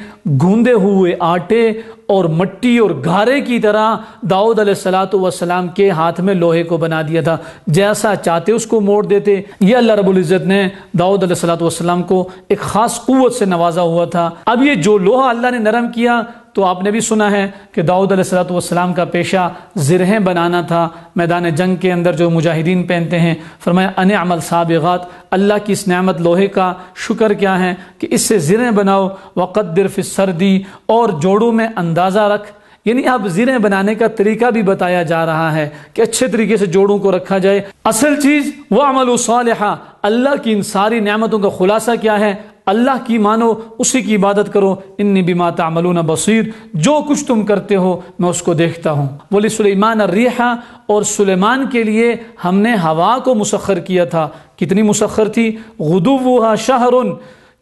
S2: گوندے ہوئے آٹے اور مٹی اور گھارے کی طرح داؤد علیہ السلام کے ہاتھ میں لوہے کو بنا دیا تھا، جیسا چاہتے اس کو موڑ دیتے۔ یہ اللہ رب العزت نے داؤد علیہ السلام کو ایک خاص قوت سے نوازا ہوا تھا۔ اب یہ جو لوہا اللہ نے نرم کیا، تو آپ نے بھی سنا ہے کہ داؤد علیہ السلام کا پیشہ زرہیں بنانا تھا۔ میدان جنگ کے اندر جو مجاہدین پہنتے ہیں، فرمایا انعم السابغات، اللہ کی اس نعمت لوہے کا شکر کیا ہے کہ اس سے زرہیں بناؤ، وقدر فی السردی، اور جوڑوں میں اندازہ رکھ۔ یعنی اب زرہیں بنانے کا طریقہ بھی بتایا جا رہا ہے کہ اچھے طریقے سے جوڑوں کو رکھا جائے۔ اصل چیز وَعْمَلُوا صَالِحًا، اللہ کی ان ساری نعمتوں کا خلاصہ کیا ہے؟ اللہ کی مانو، اسی کی عبادت کرو۔ انی بما تعملون بصیر، جو کچھ تم کرتے ہو میں اس کو دیکھتا ہوں۔ وَلِسُلَيْمَانَ الرِّيحَ، اور سلیمان کے لیے ہم نے ہوا کو مسخر کیا تھا۔ کتنی مسخر تھی؟ غدوها شہر،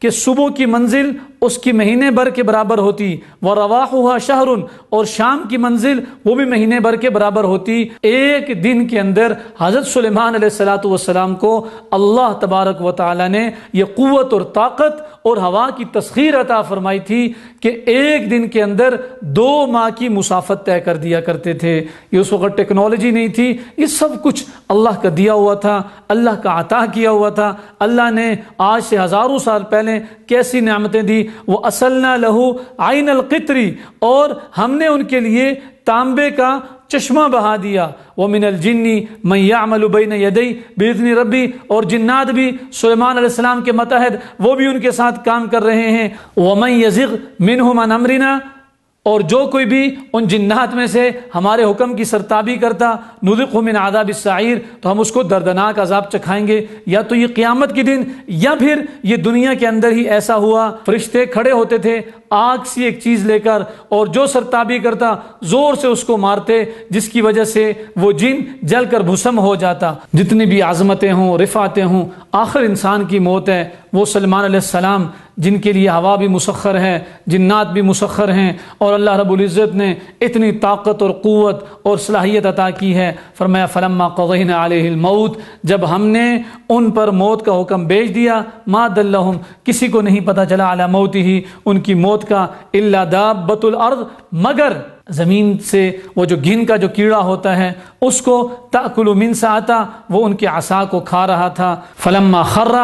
S2: کہ صبح کی منزل اس کی مہینے بھر کے برابر ہوتی، ورواحها شہر، اور شام کی منزل وہ بھی مہینے بھر کے برابر ہوتی۔ ایک دن کے اندر حضرت سلیمان علیہ السلام کو اللہ تبارک و تعالی نے یہ قوت اور طاقت اور ہوا کی تسخیر عطا فرمائی تھی کہ ایک دن کے اندر 2 ماہ کی مسافت طے کر دیا کرتے تھے۔ یہ اس وقت ٹیکنالوجی نہیں تھی، یہ سب کچھ اللہ کا دیا ہوا تھا، اللہ کا عطا کیا ہوا تھا۔ اللہ نے آج سے ہزاروں سال پہلے کیسی نعمتیں دی۔ وَأَصَلْنَا لَهُ عَيْنَ الْقِطْرِ، اور ہم نے ان کے لیے تانبے کا چشمہ بہا دیا۔ وَمِنَ الْجِنِّ مَنْ يَعْمَلُ بَيْنَ يَدَيْهِ بِإِذْنِ رَبِّهِ، اور جنات بھی سلیمان علیہ السلام کے متحد، وہ بھی ان کے ساتھ کام کر رہے ہیں۔ وَمَنْ يَزِغْ مِنْهُمْ عَنْ أَمْرِنَا، اور جو کوئی بھی ان جنات میں سے ہمارے حکم کی سرتابی کرتا، نذقہ من عذاب السعیر، تو ہم اس کو دردناک عذاب چکھائیں گے۔ یا تو یہ قیامت کے دن، یا پھر یہ دنیا کے اندر ہی ایسا ہوا، فرشتے کھڑے ہوتے تھے آگ سی ایک چیز لے کر، اور جو سرتابی کرتا زور سے اس کو مارتے، جس کی وجہ سے وہ جن جل کر بھسم ہو جاتا۔ جتنی بھی عظمتیں ہوں، رفعتیں ہوں، آخر انسان کی موت ہے۔ وہ سلیمان علیہ السلام جن کے لیے ہوا بھی مسخر ہے، جنات بھی مسخر ہیں، اور اللہ رب العزت نے اتنی طاقت اور قوت اور صلاحیت عطا کی ہے۔ فرمایا فلما قضینا علیہ الموت، جب ہم نے ان پر موت کا حکم بھیج دیا، ما دلہم، کسی کو نہیں پتہ چلا، علی موتہ، ان کی موت کا، الا دابۃ الارض، مگر زمین سے وہ جو گھن کا جو کیڑا ہوتا ہے اس کو، تأکل من ساعتہ، وہ ان کے عصا کو کھا رہا تھا۔ فلما خر،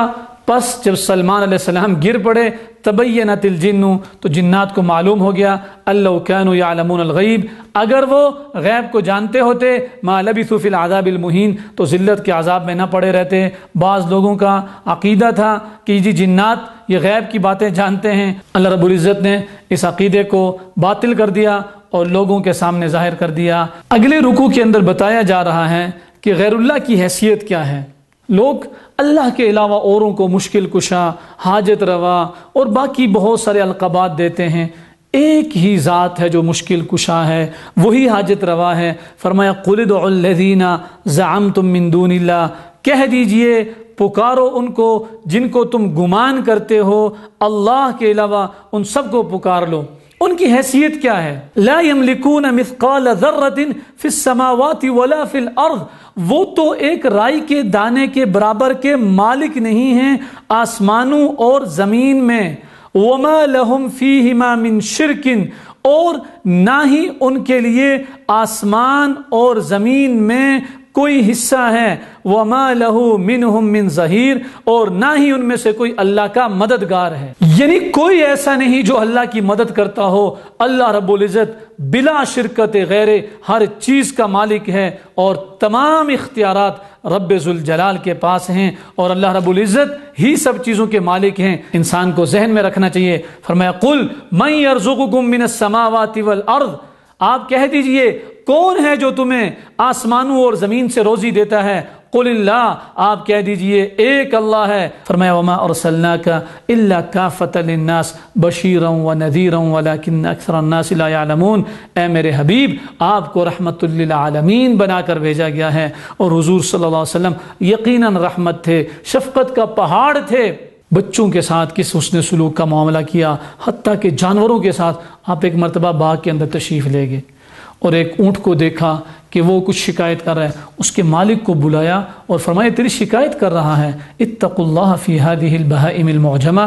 S2: پس جب سلمان علیہ السلام گر پڑے، تبینت الجن، تو جنات کو معلوم ہو گیا، اللہ کانوا یعلمون الغیب، اگر وہ غیب کو جانتے ہوتے، ما لبثوا فی العذاب المہین، تو ذلت کے عذاب میں نہ پڑے رہتے۔ بعض لوگوں کا عقیدہ تھا کہ جی جنات یہ غیب کی باتیں جانتے ہیں۔ اللہ رب العزت نے اس عقیدے کو باطل کر دیا اور لوگوں کے سامنے ظاہر کر دیا۔ اگلے رکوع کے اندر بتایا جا رہا ہے کہ غیر اللہ کی حیثیت کیا ہے۔ لوگ اللہ کے علاوہ اوروں کو مشکل کشا، حاجت روا اور باقی بہت سارے القابات دیتے ہیں۔ ایک ہی ذات ہے جو مشکل کشا ہے، وہی حاجت روا ہے۔ فرمایا قل ادعوا الذین زعمتم من دون اللہ، کہہ دیجئے پکارو ان کو جن کو تم گمان کرتے ہو اللہ کے علاوہ، ان سب کو پکار لو۔ ان کی حیثیت کیا ہے؟ لا یملکون مثقال ذرۃ فی السماوات ولا فی الارض، وہ تو ایک رائی کے دانے کے برابر کے مالک نہیں ہیں آسمانوں اور زمین میں۔ وما لہم فیہما من شرک، اور نہ ہی ان کے لیے آسمان اور زمین میں کوئی حصہ ہے، وَمَا لَهُ مِنْهُمْ مِنْ ظَهِيرٍ، اور نہ ہی ان میں سے کوئی اللہ کا مددگار ہے۔ یعنی کوئی ایسا نہیں جو اللہ کی مدد کرتا ہو۔ اللہ رب العزت بلا شرکت غیر ہر چیز کا مالک ہے، اور تمام اختیارات رب ذوالجلال کے پاس ہیں، اور اللہ رب العزت ہی سب چیزوں کے مالک ہیں۔ انسان کو ذہن میں رکھنا چاہیے۔ فرمایا قُلْ مَنْ يَرْزُقُكُم مِّنَ السَّمَاوَاتِ وَالْأَرْضِ، آپ کہہ دیجئے کون ہے جو تمہیں آسمانوں اور زمین سے روزی دیتا ہے؟ قل اللہ، آپ کہہ دیجئے ایک اللہ ہے۔ فرمایا وما ارسلناک الا کافۃ للناس بشیرا ونذیرا ولکن اکثر الناس لا یعلمون، اے میرے حبیب آپ کو رحمت للعالمین بنا کر بھیجا گیا ہے، اور حضور صلی اللہ علیہ وسلم یقیناً رحمت تھے، شفقت کا پہاڑ تھے۔ بچوں کے ساتھ کس حسن سلوک کا معاملہ کیا، حتیٰ کہ جانوروں کے ساتھ۔ آپ ایک مرتبہ باغ کے اندر تشریف لے گئے اور ایک اونٹ کو دیکھا کہ وہ کچھ شکایت کر رہا ہے، اس کے مالک کو بلایا اور فرمایا تیری شکایت کر رہا ہے، اتقوا اللہ فی هذه البہائم المعجمہ،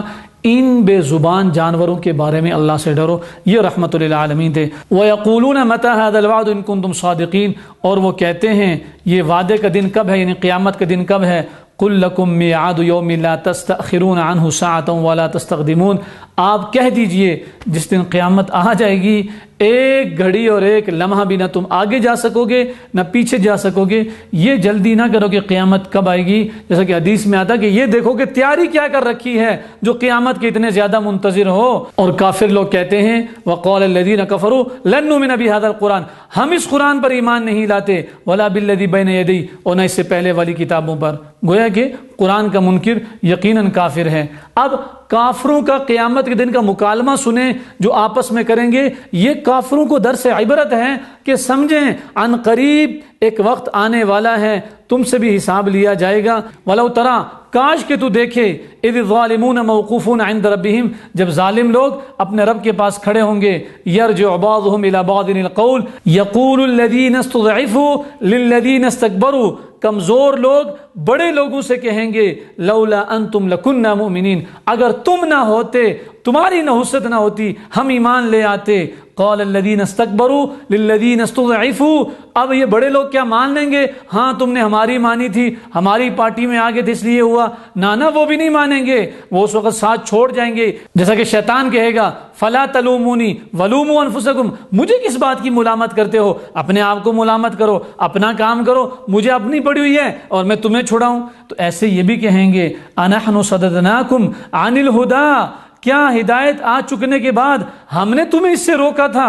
S2: ان بے زبان جانوروں کے بارے میں اللہ سے ڈرو۔ یہ رحمت للعالمین تھے۔ وَيَقُولُونَ مَتَى هَذَا الْوَعْدُ إِن كُنتُمْ صَادِقِينَ، اور وہ کہتے ہیں یہ وعدے کا دن کب ہے، یعنی قیامت کا دن کب ہے؟ قُل لَكُم مِّيعَادُ يَوْمٍ لَا تَسْتَأْخِرُونَ عَنْهُ سَاعَةً وَلَا تَسْتَقْدِمُونَ، آپ کہہ دیجئے جس دن قیامت آ جائے گی ایک گھڑی اور ایک لمحہ بھی نہ تم آگے جا سکو گے نہ پیچھے جا سکو گے۔ یہ جلدی نہ کرو کہ قیامت کب آئے گی، جیسا کہ حدیث میں آتا کہ یہ دیکھو کہ تیاری کیا کر رکھی ہے جو قیامت کے اتنے زیادہ منتظر ہو۔ اور کافر لوگ کہتے ہیں وقال الذین کفروا لن نؤمن بهذا القرآن، ہم اس قرآن پر ایمان نہیں لاتے، ولا بالذی بین یدیہ، اور نہ اس سے پہلے والی کتابوں پر۔ گویا کہ قرآن کا منکر یقیناً کافر ہے۔ اب کافروں کا قیامت کے دن کا مکالمہ سنیں جو آپس میں کریں گے، یہ کافروں کو درس عبرت ہے کہ سمجھیں عن قریب ایک وقت آنے والا ہے، تم سے بھی حساب لیا جائے گا۔ ولو ترى، کاش کہ تو دیکھے، اذ الظالمون موقوفون عند ربهم، جب ظالم لوگ اپنے رب کے پاس کھڑے ہوں گے، یرجع بعضهم الى بعض القول یقول الذین استضعفوا للذین استکبروا، کمزور لوگ بڑے لوگوں سے کہیں گے لولا انتم لکنا مؤمنین، اگر تم نہ ہوتے، تمہاری نحوست نہ ہوتی، ہم ایمان لے آتے۔ قال الذین استکبروا للذین استضعفوا، اب یہ بڑے لوگ کیا مان لیں گے؟ ہاں تم نے ہماری مانی تھی، ہماری پارٹی میں آگے تھے اس لیے ہوا۔ نانا وہ بھی نہیں مانیں گے، وہ اس وقت ساتھ چھوڑ جائیں گے، جیسا کہ شیطان کہے گا فلا تلومونی ولوموا انفسکم، مجھے کس بات کی ملامت کرتے ہو، اپنے آپ کو ملامت کرو، اپنا کام کرو، مجھے اپنی پڑی ہوئی ہے اور میں تمہیں چھڑاؤں۔ تو ایسے یہ بھی کہیں گے انحن صددناکم عن الہدی، کیا ہدایت آ چکنے کے بعد ہم نے تمہیں اس سے روکا تھا؟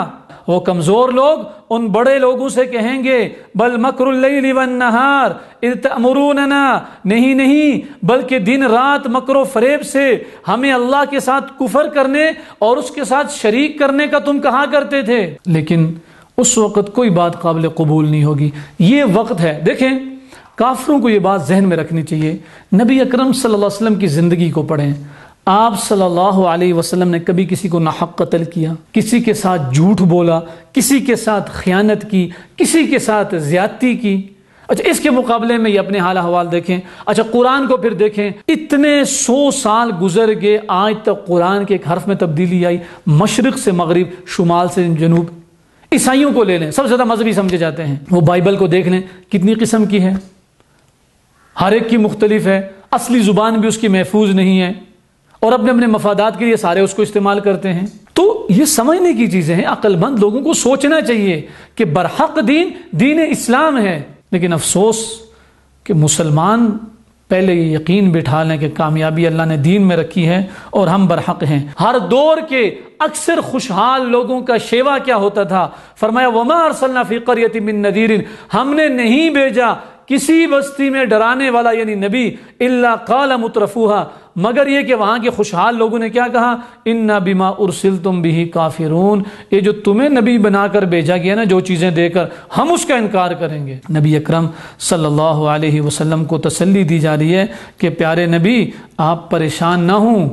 S2: وہ کمزور لوگ ان بڑے لوگوں سے کہیں گے بل مکر اللیل والنہار اذ تأمروننا، نہیں بلکہ دن رات مکر و فریب سے ہمیں اللہ کے ساتھ کفر کرنے اور اس کے ساتھ شریک کرنے کا تم کہا کرتے تھے۔ لیکن اس وقت کوئی بات قابل قبول نہیں ہوگی۔ یہ وقت ہے، دیکھیں کافروں کو یہ بات ذہن میں رکھنی چاہیے۔ نبی اکرم صلی اللہ علیہ وسلم کی زندگی کو پڑھیں، آپ صلی اللہ علیہ وسلم نے کبھی کسی کو ناحق قتل کیا، کسی کے ساتھ جھوٹ بولا، کسی کے ساتھ خیانت کی، کسی کے ساتھ زیادتی کی؟ اچھا اس کے مقابلے میں یہ اپنے حال احوال دیکھیں۔ اچھا قرآن کو پھر دیکھیں، اتنے 100 سال گزر گئے، آج تک قرآن کے ایک حرف میں تبدیلی آئی، مشرق سے مغرب، شمال سے جنوب۔ عیسائیوں کو لے لیں، سب سے زیادہ مذہبی سمجھے جاتے ہیں، وہ بائبل کو دیکھ لیں کتنی قسم کی ہے، ہر ایک کی مختلف ہے، اصلی زبان بھی اس کی محفوظ نہیں ہے، اور اپنے اپنے مفادات کے لیے سارے اس کو استعمال کرتے ہیں۔ تو یہ سمجھنے کی چیزیں ہیں، عقل مند لوگوں کو سوچنا چاہیے کہ برحق دین اسلام ہے۔ لیکن افسوس کہ مسلمان پہلے یہ یقین بٹھا لیں کہ کامیابی اللہ نے دین میں رکھی ہے اور ہم برحق ہیں۔ ہر دور کے اکثر خوشحال لوگوں کا شیوا کیا ہوتا تھا؟ فرمایا وما ارسلنا فی قریۃ من نذیر، ہم نے نہیں بھیجا کسی بستی میں ڈرانے والا یعنی نبی، الا قال مترفوہا، مگر یہ کہ وہاں کے خوشحال لوگوں نے کیا کہا؟ انا بما ارسلتم بہ کافرون، یہ جو تمہیں نبی بنا کر بھیجا گیا نا، جو چیزیں دے کر، ہم اس کا انکار کریں گے۔ نبی اکرم صلی اللہ علیہ وسلم کو تسلی دی جا رہی ہے کہ پیارے نبی آپ پریشان نہ ہوں،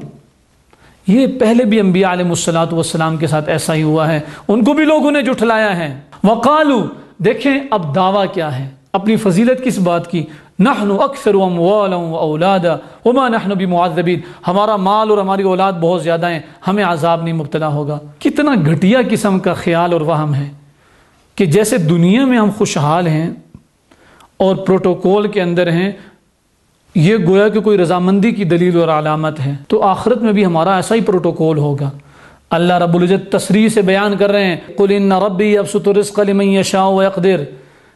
S2: یہ پہلے بھی انبیاء علیہ الصلوۃ والسلام کے ساتھ ایسا ہی ہوا ہے، ان کو بھی لوگوں نے جھٹلایا ہے۔ وقالو، دیکھیں اب دعویٰ کیا ہے، اپنی فضیلت کس بات کی؟ نحن اکثر اموالا واولادا وما نحن بمعذبین، ہمارا مال اور ہماری اولاد بہت زیادہ ہیں، ہمیں عذاب نہیں مبتلا ہوگا۔ کتنا گھٹیا قسم کا خیال اور وہم ہے کہ جیسے دنیا میں ہم خوشحال ہیں اور پروٹوکول کے اندر ہیں، یہ گویا کہ کوئی رضامندی کی دلیل اور علامت ہے، تو آخرت میں بھی ہمارا ایسا ہی پروٹوکول ہوگا۔ اللہ رب العزت تصریح سے بیان کر رہے ہیں، قُلْ إِنَّ رَبِّي يَبْسُطُ الرِّزْقَ لِمَن يَشَاءُ وَيَقْدِرُ،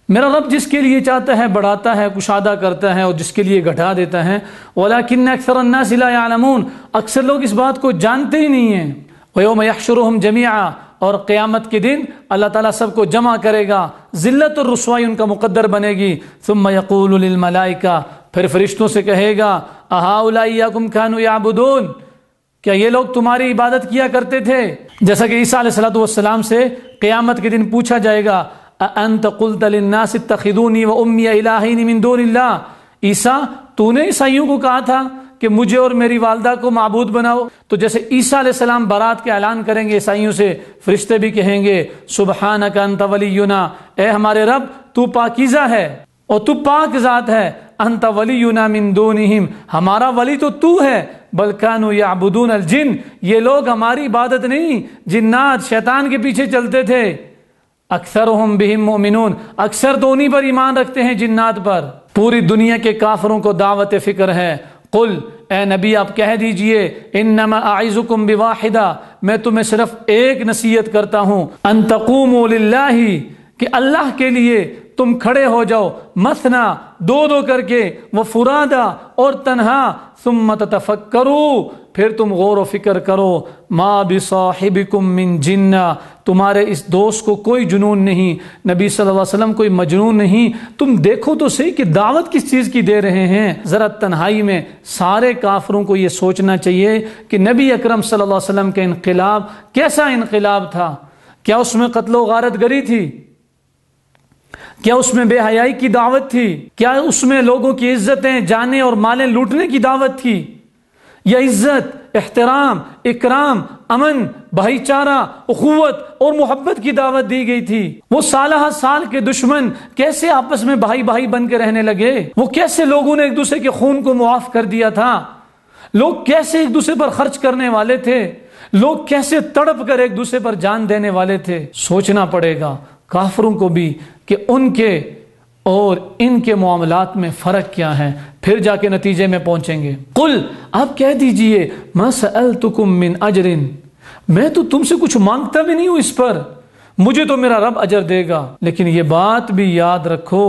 S2: میرا رب جس کے لیے چاہتا ہے بڑھاتا ہے، کشادہ کرتا ہے، اور جس کے لیے گھٹا دیتا ہے۔ وَلَكِنَّ أَكْثَرَ النَّاسِ لَا يَعْلَمُونَ، اکثر لوگ اس بات کو جانتے ہی نہیں ہیں۔ وَيَوْمَ يَحْشُرُهُمْ جَمِيعًا، اور قیامت کے دن اللہ تعالیٰ سب کو جمع کرے گا، ذلت اور رسوائی ان کا مقدر بنے گی۔ ثم يقول للملائکہ، پھر فرشتوں سے کہے گا، أَهَؤُلَاءِ إِيَّاكُمْ كَانُوا يَعْبُدُونَ، کیا یہ لوگ تمہاری عبادت کیا کرتے تھے؟ جیسا کہ عیسیٰ علیہ السلام سے قیامت کے دن پوچھا جائے گا، أَأَنْتَ قُلْتَ لِلنَّاسِ اتَّخِذُونِي وَأُمِّيَ إِلَٰهَيْنِ مِن دُونِ اللَّهِ، عیسیٰ تو نے عیسائیوں کو کہا تھا کہ مجھے اور میری والدہ کو معبود بناؤ۔ تو جیسے عیسیٰ علیہ السلام برات کے اعلان کریں گے عیسائیوں سے، فرشتے بھی کہیں گے سبحانک انت ولینا، اے ہمارے رب تو پاکیزہ ہے اور تو پاک ذات ہے، انت ولینا من دونہم، ہمارا ولی تو ہے، بل کانوا یعبدون الجن، یہ لوگ ہماری عبادت نہیں جنات شیطان کے پیچھے چلتے تھے۔ اکثرہم بہم مؤمنون، اکثر تو انہی پر ایمان رکھتے ہیں جنات پر۔ پوری دنیا کے کافروں کو دعوت فکر ہے، قل اے نبی آپ کہہ دیجئے، انما اعظکم بواحدہ، میں تمہیں صرف ایک نصیحت کرتا ہوں، ان تقوموا للہ، کہ اللہ کے لیے تم کھڑے ہو جاؤ، مثنا، دو دو کر کے، وفرادا، اور تنہا، ثم تتفکروا، پھر تم غور و فکر کرو، ما بصاحبکم من جنہ، تمہارے اس دوست کو کوئی جنون نہیں، نبی صلی اللہ علیہ وسلم کوئی مجنون نہیں، تم دیکھو تو صحیح کہ دعوت کس چیز کی دے رہے ہیں۔ ذرا تنہائی میں سارے کافروں کو یہ سوچنا چاہیے کہ نبی اکرم صلی اللہ علیہ وسلم کا انقلاب کیسا انقلاب تھا، کیا اس میں قتل و غارت گری تھی؟ کیا اس میں بے حیائی کی دعوت تھی؟ کیا اس میں لوگوں کی عزتیں، جانیں اور مالیں لوٹنے کی دعوت تھی؟ یا عزت، احترام، اکرام، امن، بھائی چارہ، اخوت اور محبت کی دعوت دی گئی تھی؟ وہ سالہ سال کے دشمن کیسے آپس میں بھائی بھائی بن کے رہنے لگے؟ وہ کیسے لوگوں نے ایک دوسرے کے خون کو معاف کر دیا تھا؟ لوگ کیسے ایک دوسرے پر خرچ کرنے والے تھے؟ لوگ کیسے تڑپ کر ایک دوسرے پر جان دینے والے تھے؟ سوچنا پڑے گا کافروں کو بھی کہ ان کے اور ان کے معاملات میں فرق کیا ہے، پھر جا کے نتیجے میں پہنچیں گے۔ قل، آپ کہہ دیجئے، ما سألتکم من اجر، میں تو تم سے کچھ مانگتا بھی نہیں ہوں اس پر، مجھے تو میرا رب اجر دے گا۔ لیکن یہ بات بھی یاد رکھو،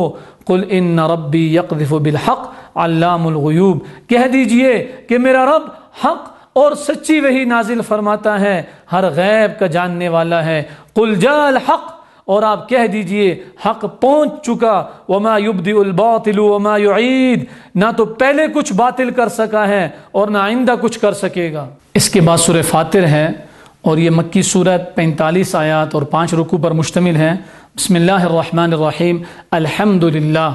S2: قل ان ربی یقذف بالحق علام الغیوب، کہہ دیجئے کہ میرا رب حق اور سچی وحی نازل فرماتا ہے، ہر غیب کا جاننے والا ہے۔ قل جاء الحق، اور آپ کہہ دیجئے حق پہنچ چکا، وما یبدئ الباطل وما یعید، نہ تو پہلے کچھ باطل کر سکا ہے اور نہ آئندہ کچھ کر سکے گا۔ اس کے بعد سورہ فاطر ہے، اور یہ مکی سورت 45 آیات اور 5 رکوع پر مشتمل ہے۔ بسم اللہ الرحمن الرحیم، الحمدللہ،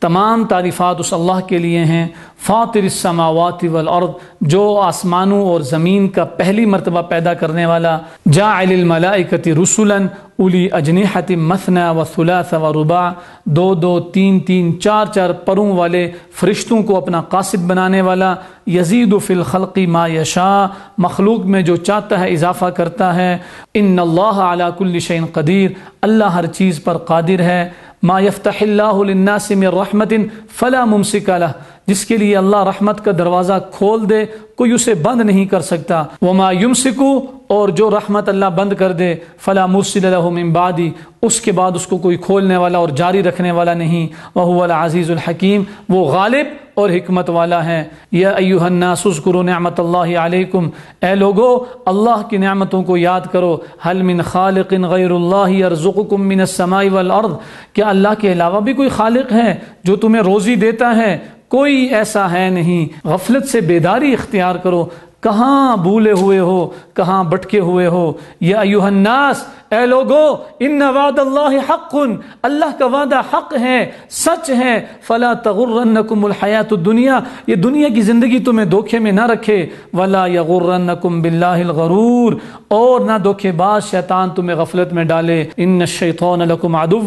S2: تمام تعریفات اس اللہ کے لیے ہیں، فاطر السماوات والارض، جو آسمانوں اور زمین کا پہلی مرتبہ پیدا کرنے والا، جاعل الملائکۃ رسلا اولی اجنحۃ مثنی وثلاث ورباع، 2 2 3 3 4 4 پروں والے فرشتوں کو اپنا قاصد بنانے والا، یزید فی الخلق ما یشاء، مخلوق میں جو چاہتا ہے اضافہ کرتا ہے، ان اللہ علی کل شیء قدیر، اللہ ہر چیز پر قادر ہے، ما یفتح اللہ للناس من رحمت فلا ممسک لہ، جس کے لیے اللہ رحمت کا دروازہ کھول دے کوئی اسے بند نہیں کر سکتا، وما یمسک، اور جو رحمت اللہ بند کر دے، فلا مرسل لہ من بعدی، اس کے بعد اس کو کوئی کھولنے والا اور جاری رکھنے والا نہیں، وہو العزیز الحکیم، وہ غالب اور حکمت والا ہے۔ یا ایھا الناس اذکروا نعمت اللہ علیکم، اے لوگو اللہ کی نعمتوں کو یاد کرو، هل من خالق غیر اللہ یرزقکم من السماء والارض، کیا اللہ کے علاوہ بھی کوئی خالق ہے جو تمہیں روزی دیتا ہے؟ کوئی ایسا ہے نہیں۔ غفلت سے بیداری اختیار کرو، کہاں بھولے ہوئے ہو، کہاں بٹکے ہوئے ہو۔ یا ایھا الناس، اے لوگو، ان وعد اللہ حق، اللہ کا وعدہ حق ہے، سچ ہے، فلا تغرنکم الحیات الدنیا، یہ دنیا کی زندگی تمہیں دھوکے میں نہ رکھے، ولا یغرنکم باللہ الغرور، اور نہ دھوکے باز شیطان تمہیں غفلت میں ڈالے۔ ان الشیطان لکم عدو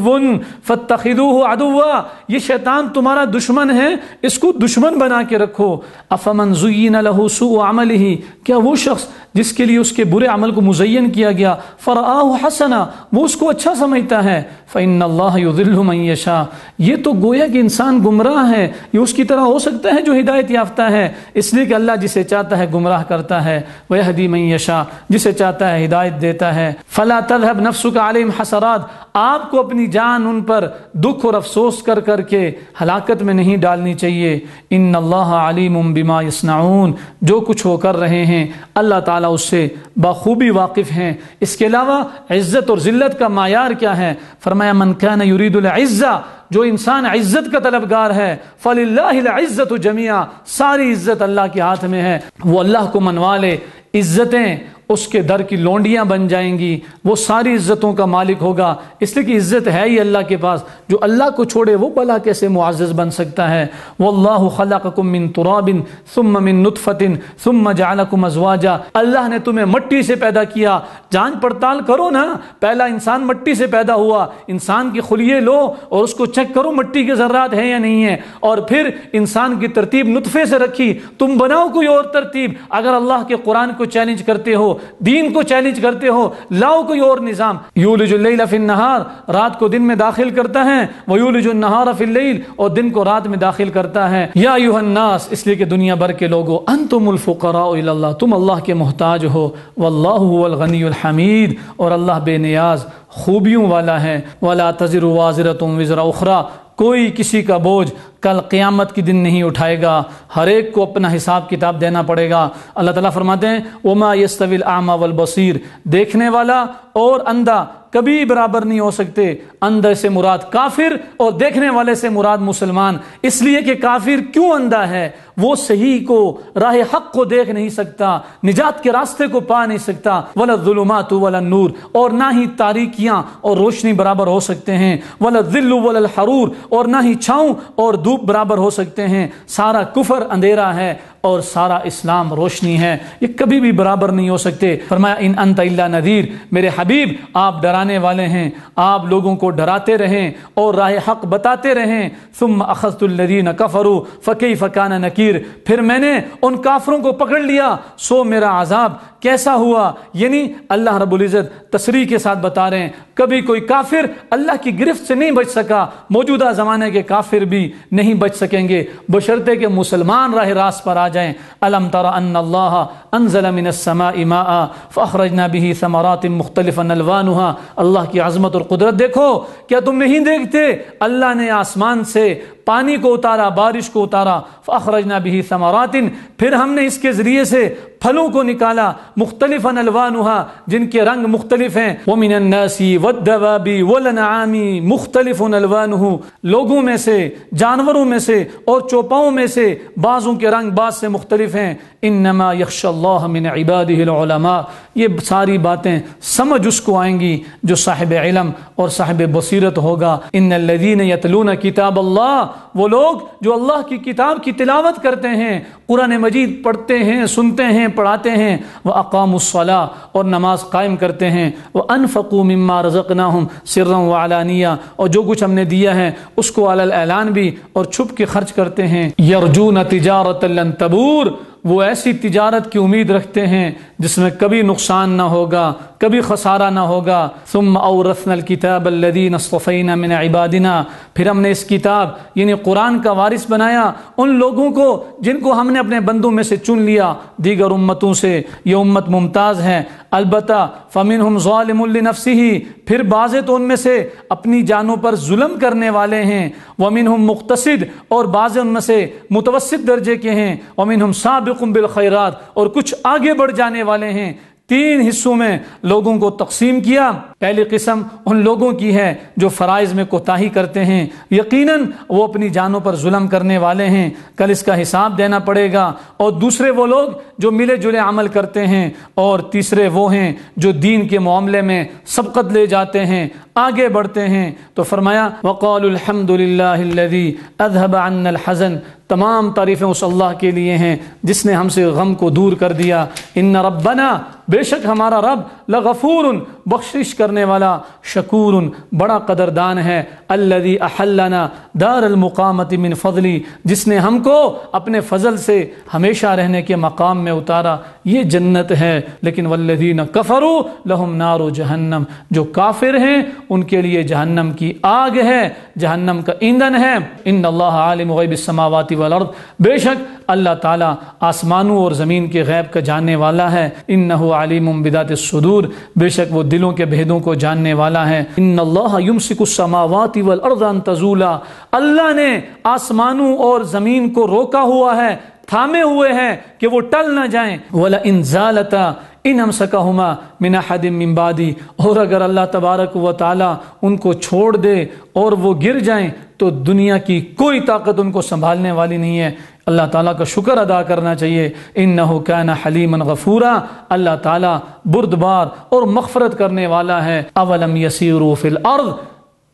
S2: فاتخذوہ عدوا، یہ شیطان تمہارا دشمن ہے، اس کو دشمن بنا کے رکھو۔ افمن زین لہ سوء عملہ، کیا وہ شخص جس کے لیے اس کے برے عمل کو مزین کیا گیا، فرآہ حسنا, وہ اس کو اچھا سمجھتا ہے. فإن اللہ یضل من یشاء, یہ تو گویا کہ انسان گمراہ ہے, یہ اس کی طرح ہو سکتا ہے جو ہدایت یافتہ ہے, اس لیے کہ اللہ جسے چاہتا ہے گمراہ کرتا ہے. ویہدی من یشاء, جسے چاہتا ہے ہدایت دیتا ہے. فلا تذهب نفسک علیہم حسرات, آپ کو اپنی جان ان پر دکھ اور افسوس کر کر کے ہلاکت میں نہیں ڈالنی چاہیے. ان اللہ علیم بما یصنعون, جو کچھ وہ کر رہے ہیں اللہ تعالیٰ اس سے بخوبی واقف ہیں. اس کے علاوہ عزت اور ذلت کا معیار کیا ہے؟ فرمایا من کان یرید العزہ, جو انسان عزت کا طلبگار ہے, فللہ العزت جمیعا, ساری عزت اللہ کے ہاتھ میں ہے. وہ اللہ کو منوا لے, عزتیں اس کے در کی لونڈیاں بن جائیں گی, وہ ساری عزتوں کا مالک ہوگا. اس لیے کہ عزت ہے ہی اللہ کے پاس, جو اللہ کو چھوڑے وہ بھلا کیسے معزز بن سکتا ہے. واللہ خلقکم من تراب ثم من نطفۃ ثم جعلکم ازواجا, اللہ نے تمہیں مٹی سے پیدا کیا. جانچ پڑتال کرو نا, پہلا انسان مٹی سے پیدا ہوا, انسان کے خلیے لو اور اس کو چیک کرو مٹی کے ذرات ہیں یا نہیں ہیں, اور پھر انسان کی ترتیب نطفے سے رکھی. تم بناؤ کوئی اور ترتیب. اگر اللہ کے قرآن کو چیلنج کرتے ہو, دین کو چیلنج کرتے ہو, لاؤ کوئی اور نظام. یولج اللیل فی النہار, رات کو دن میں داخل کرتا ہے. ویولج النہار فی اللیل, اور دن کو رات میں داخل کرتا ہے. یا ایھا الناس, اس لیے کہ دنیا بھر کے لوگوں, انتم الفقراء الی اللہ, تم اللہ کے محتاج ہو. واللہ هو الغنی الحمید, اور اللہ بے نیاز خوبیوں والا ہے. ولا تزر وازرۃ وزر اخرى, کوئی کسی کا بوجھ کل قیامت کی دن نہیں اٹھائے گا, ہر ایک کو اپنا حساب کتاب دینا پڑے گا. اللہ تعالیٰ فرماتے ہیں وما یستوی الاعمی والبصیر, دیکھنے والا اور اندھا کبھی برابر نہیں ہو سکتے. اندھے سے مراد کافر اور دیکھنے والے سے مراد مسلمان, اس لیے کہ کافر کیوں اندھا ہے؟ وہ صحیح کو, راہ حق کو دیکھ نہیں سکتا, نجات کے راستے کو پا نہیں سکتا. ولا الظلمات ولا النور, اور نہ ہی تاریکیاں اور روشنی برابر ہو سکتے ہیں. ولا الظل ولا الحرور, اور نہ ہی چھاؤں اور دھوپ برابر ہو سکتے ہیں. سارا کفر اندھیرا ہے اور سارا اسلام روشنی ہے, یہ کبھی بھی برابر نہیں ہو سکتے. فرمایا ان انت الا نذیر, میرے حبیب آپ ڈرانے والے ہیں, آپ لوگوں کو ڈراتے رہیں اور راہ حق بتاتے رہیں. ثم اخذت الذین کفروا فکیف کان نکیر, پھر میں نے ان کافروں کو پکڑ لیا, سو میرا عذاب کیسا ہوا. یعنی اللہ رب العزت تصریح کے ساتھ بتا رہے ہیں کبھی کوئی کافر اللہ کی گرفت سے نہیں بچ سکا, موجودہ زمانے کے کافر بھی نہیں بچ سکیں گے بشرطے کہ مسلمان راہ راست پر آ جائیں. الم تر ان اللہ انزل من السماء ماء فاخرجنا به ثمرات مختلفا الوانها, اللہ کی عظمت اور قدرت دیکھو, کیا تم نہیں دیکھتے اللہ نے آسمان سے پانی کو اتارا, بارش کو اتارا. فاخرجنا به ثمرات, پھر ہم نے اس کے ذریعے سے پھلوں کو نکالا. مختلفا الوانها, جن کے رنگ مختلف ہیں. ومن الناس والدواب والانعام مختلف الوانه, لوگوں میں سے, جانوروں میں سے اور چوپاؤں میں سے بعضوں کے رنگ بعض سے مختلف ہیں. انما یخشى اللہ من عباده العلماء, یہ ساری باتیں سمجھ اس کو آئیں گی جو صاحب علم اور صاحب بصیرت ہوگا. ان الذين يتلون کتاب اللہ, وہ لوگ جو اللہ کی کتاب کی تلاوت کرتے ہیں, قرآن مجید پڑھتے ہیں, سنتے ہیں, پڑھاتے ہیں. وَأَقَامُوا الصَّلَاةَ, اور نماز قائم کرتے ہیں. وَأَنفَقُوا مِمَّا رَزَقْنَاهُمْ سِرًّا وَعَلَانِيَّةً, اور جو کچھ ہم نے دیا ہے اس کو علی الاعلان بھی اور چھپ کے خرچ کرتے ہیں. يَرْجُونَ تِجَارَةً لَن تَبُورَ, وہ ایسی تجارت کی امید رکھتے ہیں جس میں کبھی نقصان نہ ہوگا, کبھی خسارہ نہ ہوگا. ثم اورثنا الكتاب الذين اصطفينا من عبادنا, پھر ہم نے اس کتاب یعنی قرآن کا وارث بنایا ان لوگوں کو جن کو ہم نے اپنے بندوں میں سے چن لیا دیگر امتوں سے. یہ امت ممتاز ہے, البتہ فمنهم ظالم لنفسه, پھر بعض تو ان میں سے اپنی جانوں پر ظلم کرنے والے ہیں. ومنهم مقتصد, اور بعض ان میں سے متوسط درجے کے ہیں. ومنهم سابق بالخیرات, اور کچھ آگے بڑھ جانے والے ہیں. تین حصوں میں لوگوں کو تقسیم کیا. پہلی قسم ان لوگوں کی ہے جو فرائض میں کوتاہی کرتے ہیں, یقیناً وہ اپنی جانوں پر ظلم کرنے والے ہیں, کل اس کا حساب دینا پڑے گا. اور دوسرے وہ لوگ جو ملے جلے عمل کرتے ہیں, اور تیسرے وہ ہیں جو دین کے معاملے میں سبقت لے جاتے ہیں, آگے بڑھتے ہیں. تو فرمایا وقالوا الحمد للہ الذی اذهب عنا الحزن, تمام تعریفیں اس اللہ کے لیے ہیں جس نے ہم سے غم کو دور کر دیا۔ ان ربنا، بے شک ہمارا رب، لغفور، بخشش کرنے والا، شکور، بڑا قدردان ہے، الذی احلنا دار المقامۃ من فضلی، جس نے ہم کو اپنے فضل سے ہمیشہ رہنے کے مقام میں اتارا، یہ جنت ہے۔ لیکن والذین کفروا لہم نار جہنم، جو کافر ہیں ان کے لیے جہنم کی آگ ہے، جہنم کا ایندھن ہے۔ ان اللہ عالم غیب السماوات والارض، بے شک اللہ تعالیٰ آسمانوں اور زمین کے غیب کا جاننے والا ہے۔ انہ علیم بذات الصدور، بے شک وہ دلوں کے بھیدوں کو جاننے والا ہے۔ ان اللہ یمسک السماوات والارض ان تزولا، اللہ نے آسمانوں اور زمین کو روکا ہوا ہے، تھامے ہوئے ہیں کہ وہ ٹل نہ جائیں۔ وَلَئِن زَالَتَا ان امسکہما من احد من بعدی، اور اگر اللہ تبارک و تعالی ان کو چھوڑ دے اور وہ گر جائیں تو دنیا کی کوئی طاقت ان کو سنبھالنے والی نہیں ہے۔ اللہ تعالیٰ کا شکر ادا کرنا چاہیے۔ انہ کان حلیما غفورا، اللہ تعالیٰ بردبار اور مغفرت کرنے والا ہے۔ اولم یسیروا فی الارض،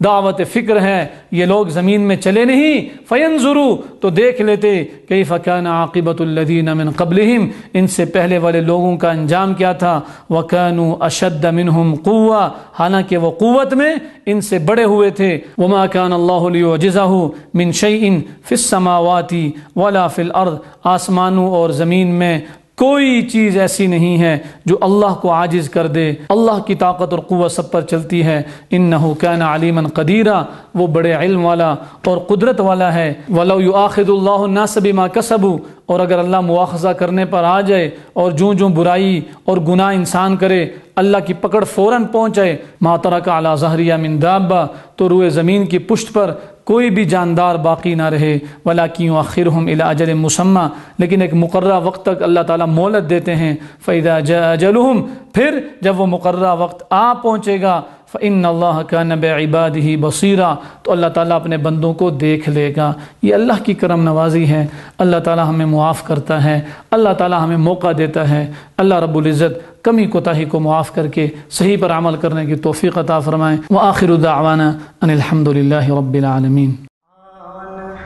S2: دعوت فکر ہے، یہ لوگ زمین میں چلے نہیں، فینظروا، تو دیکھ لیتے، کیف کان عاقبۃ الذین من قبلہم، ان سے پہلے والے لوگوں کا انجام کیا تھا، وکانوا اشد منہم قوہ، حالانکہ وہ قوت میں ان سے بڑے ہوئے تھے۔ وما کان اللہ لیعجزہ من شیء فی السماوات ولا فی الارض، آسمانوں اور زمین میں کوئی چیز ایسی نہیں ہے جو اللہ کو عاجز کر دے، اللہ کی طاقت اور قوت سب پر چلتی ہے۔ انہ کان علیما قدیرا، وہ بڑے علم والا اور قدرت والا ہے۔ ولو یؤاخذ اللہ الناس بما کسبوا، اور اگر اللہ مواخذہ کرنے پر آ جائے اور جو برائی اور گناہ انسان کرے اللہ کی پکڑ فوراً پہنچ جائے، ما ترک علی ظہریہ من دابہ، تو روئے زمین کی پشت پر کوئی بھی جاندار باقی نہ رہے۔ ولیکن یؤخرہم الی اجل مسمی، لیکن ایک مقررہ وقت تک اللہ تعالیٰ مہلت دیتے ہیں۔ فاذا جاء اجلہم، پھر جب وہ مقررہ وقت آ پہنچے گا، فإن اللہ کان بعبادہ بصیرا، تو اللہ تعالیٰ اپنے بندوں کو دیکھ لے گا۔ یہ اللہ کی کرم نوازی ہے، اللہ تعالیٰ ہمیں معاف کرتا ہے، اللہ تعالیٰ ہمیں موقع دیتا ہے۔ اللہ رب العزت کمی کوتاہی کو معاف کر کے صحیح پر عمل کرنے کی توفیق عطا فرمائیں۔ وآخر دعوانا ان الحمد للہ رب العالمین۔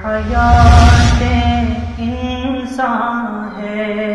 S1: حیات انسان ہے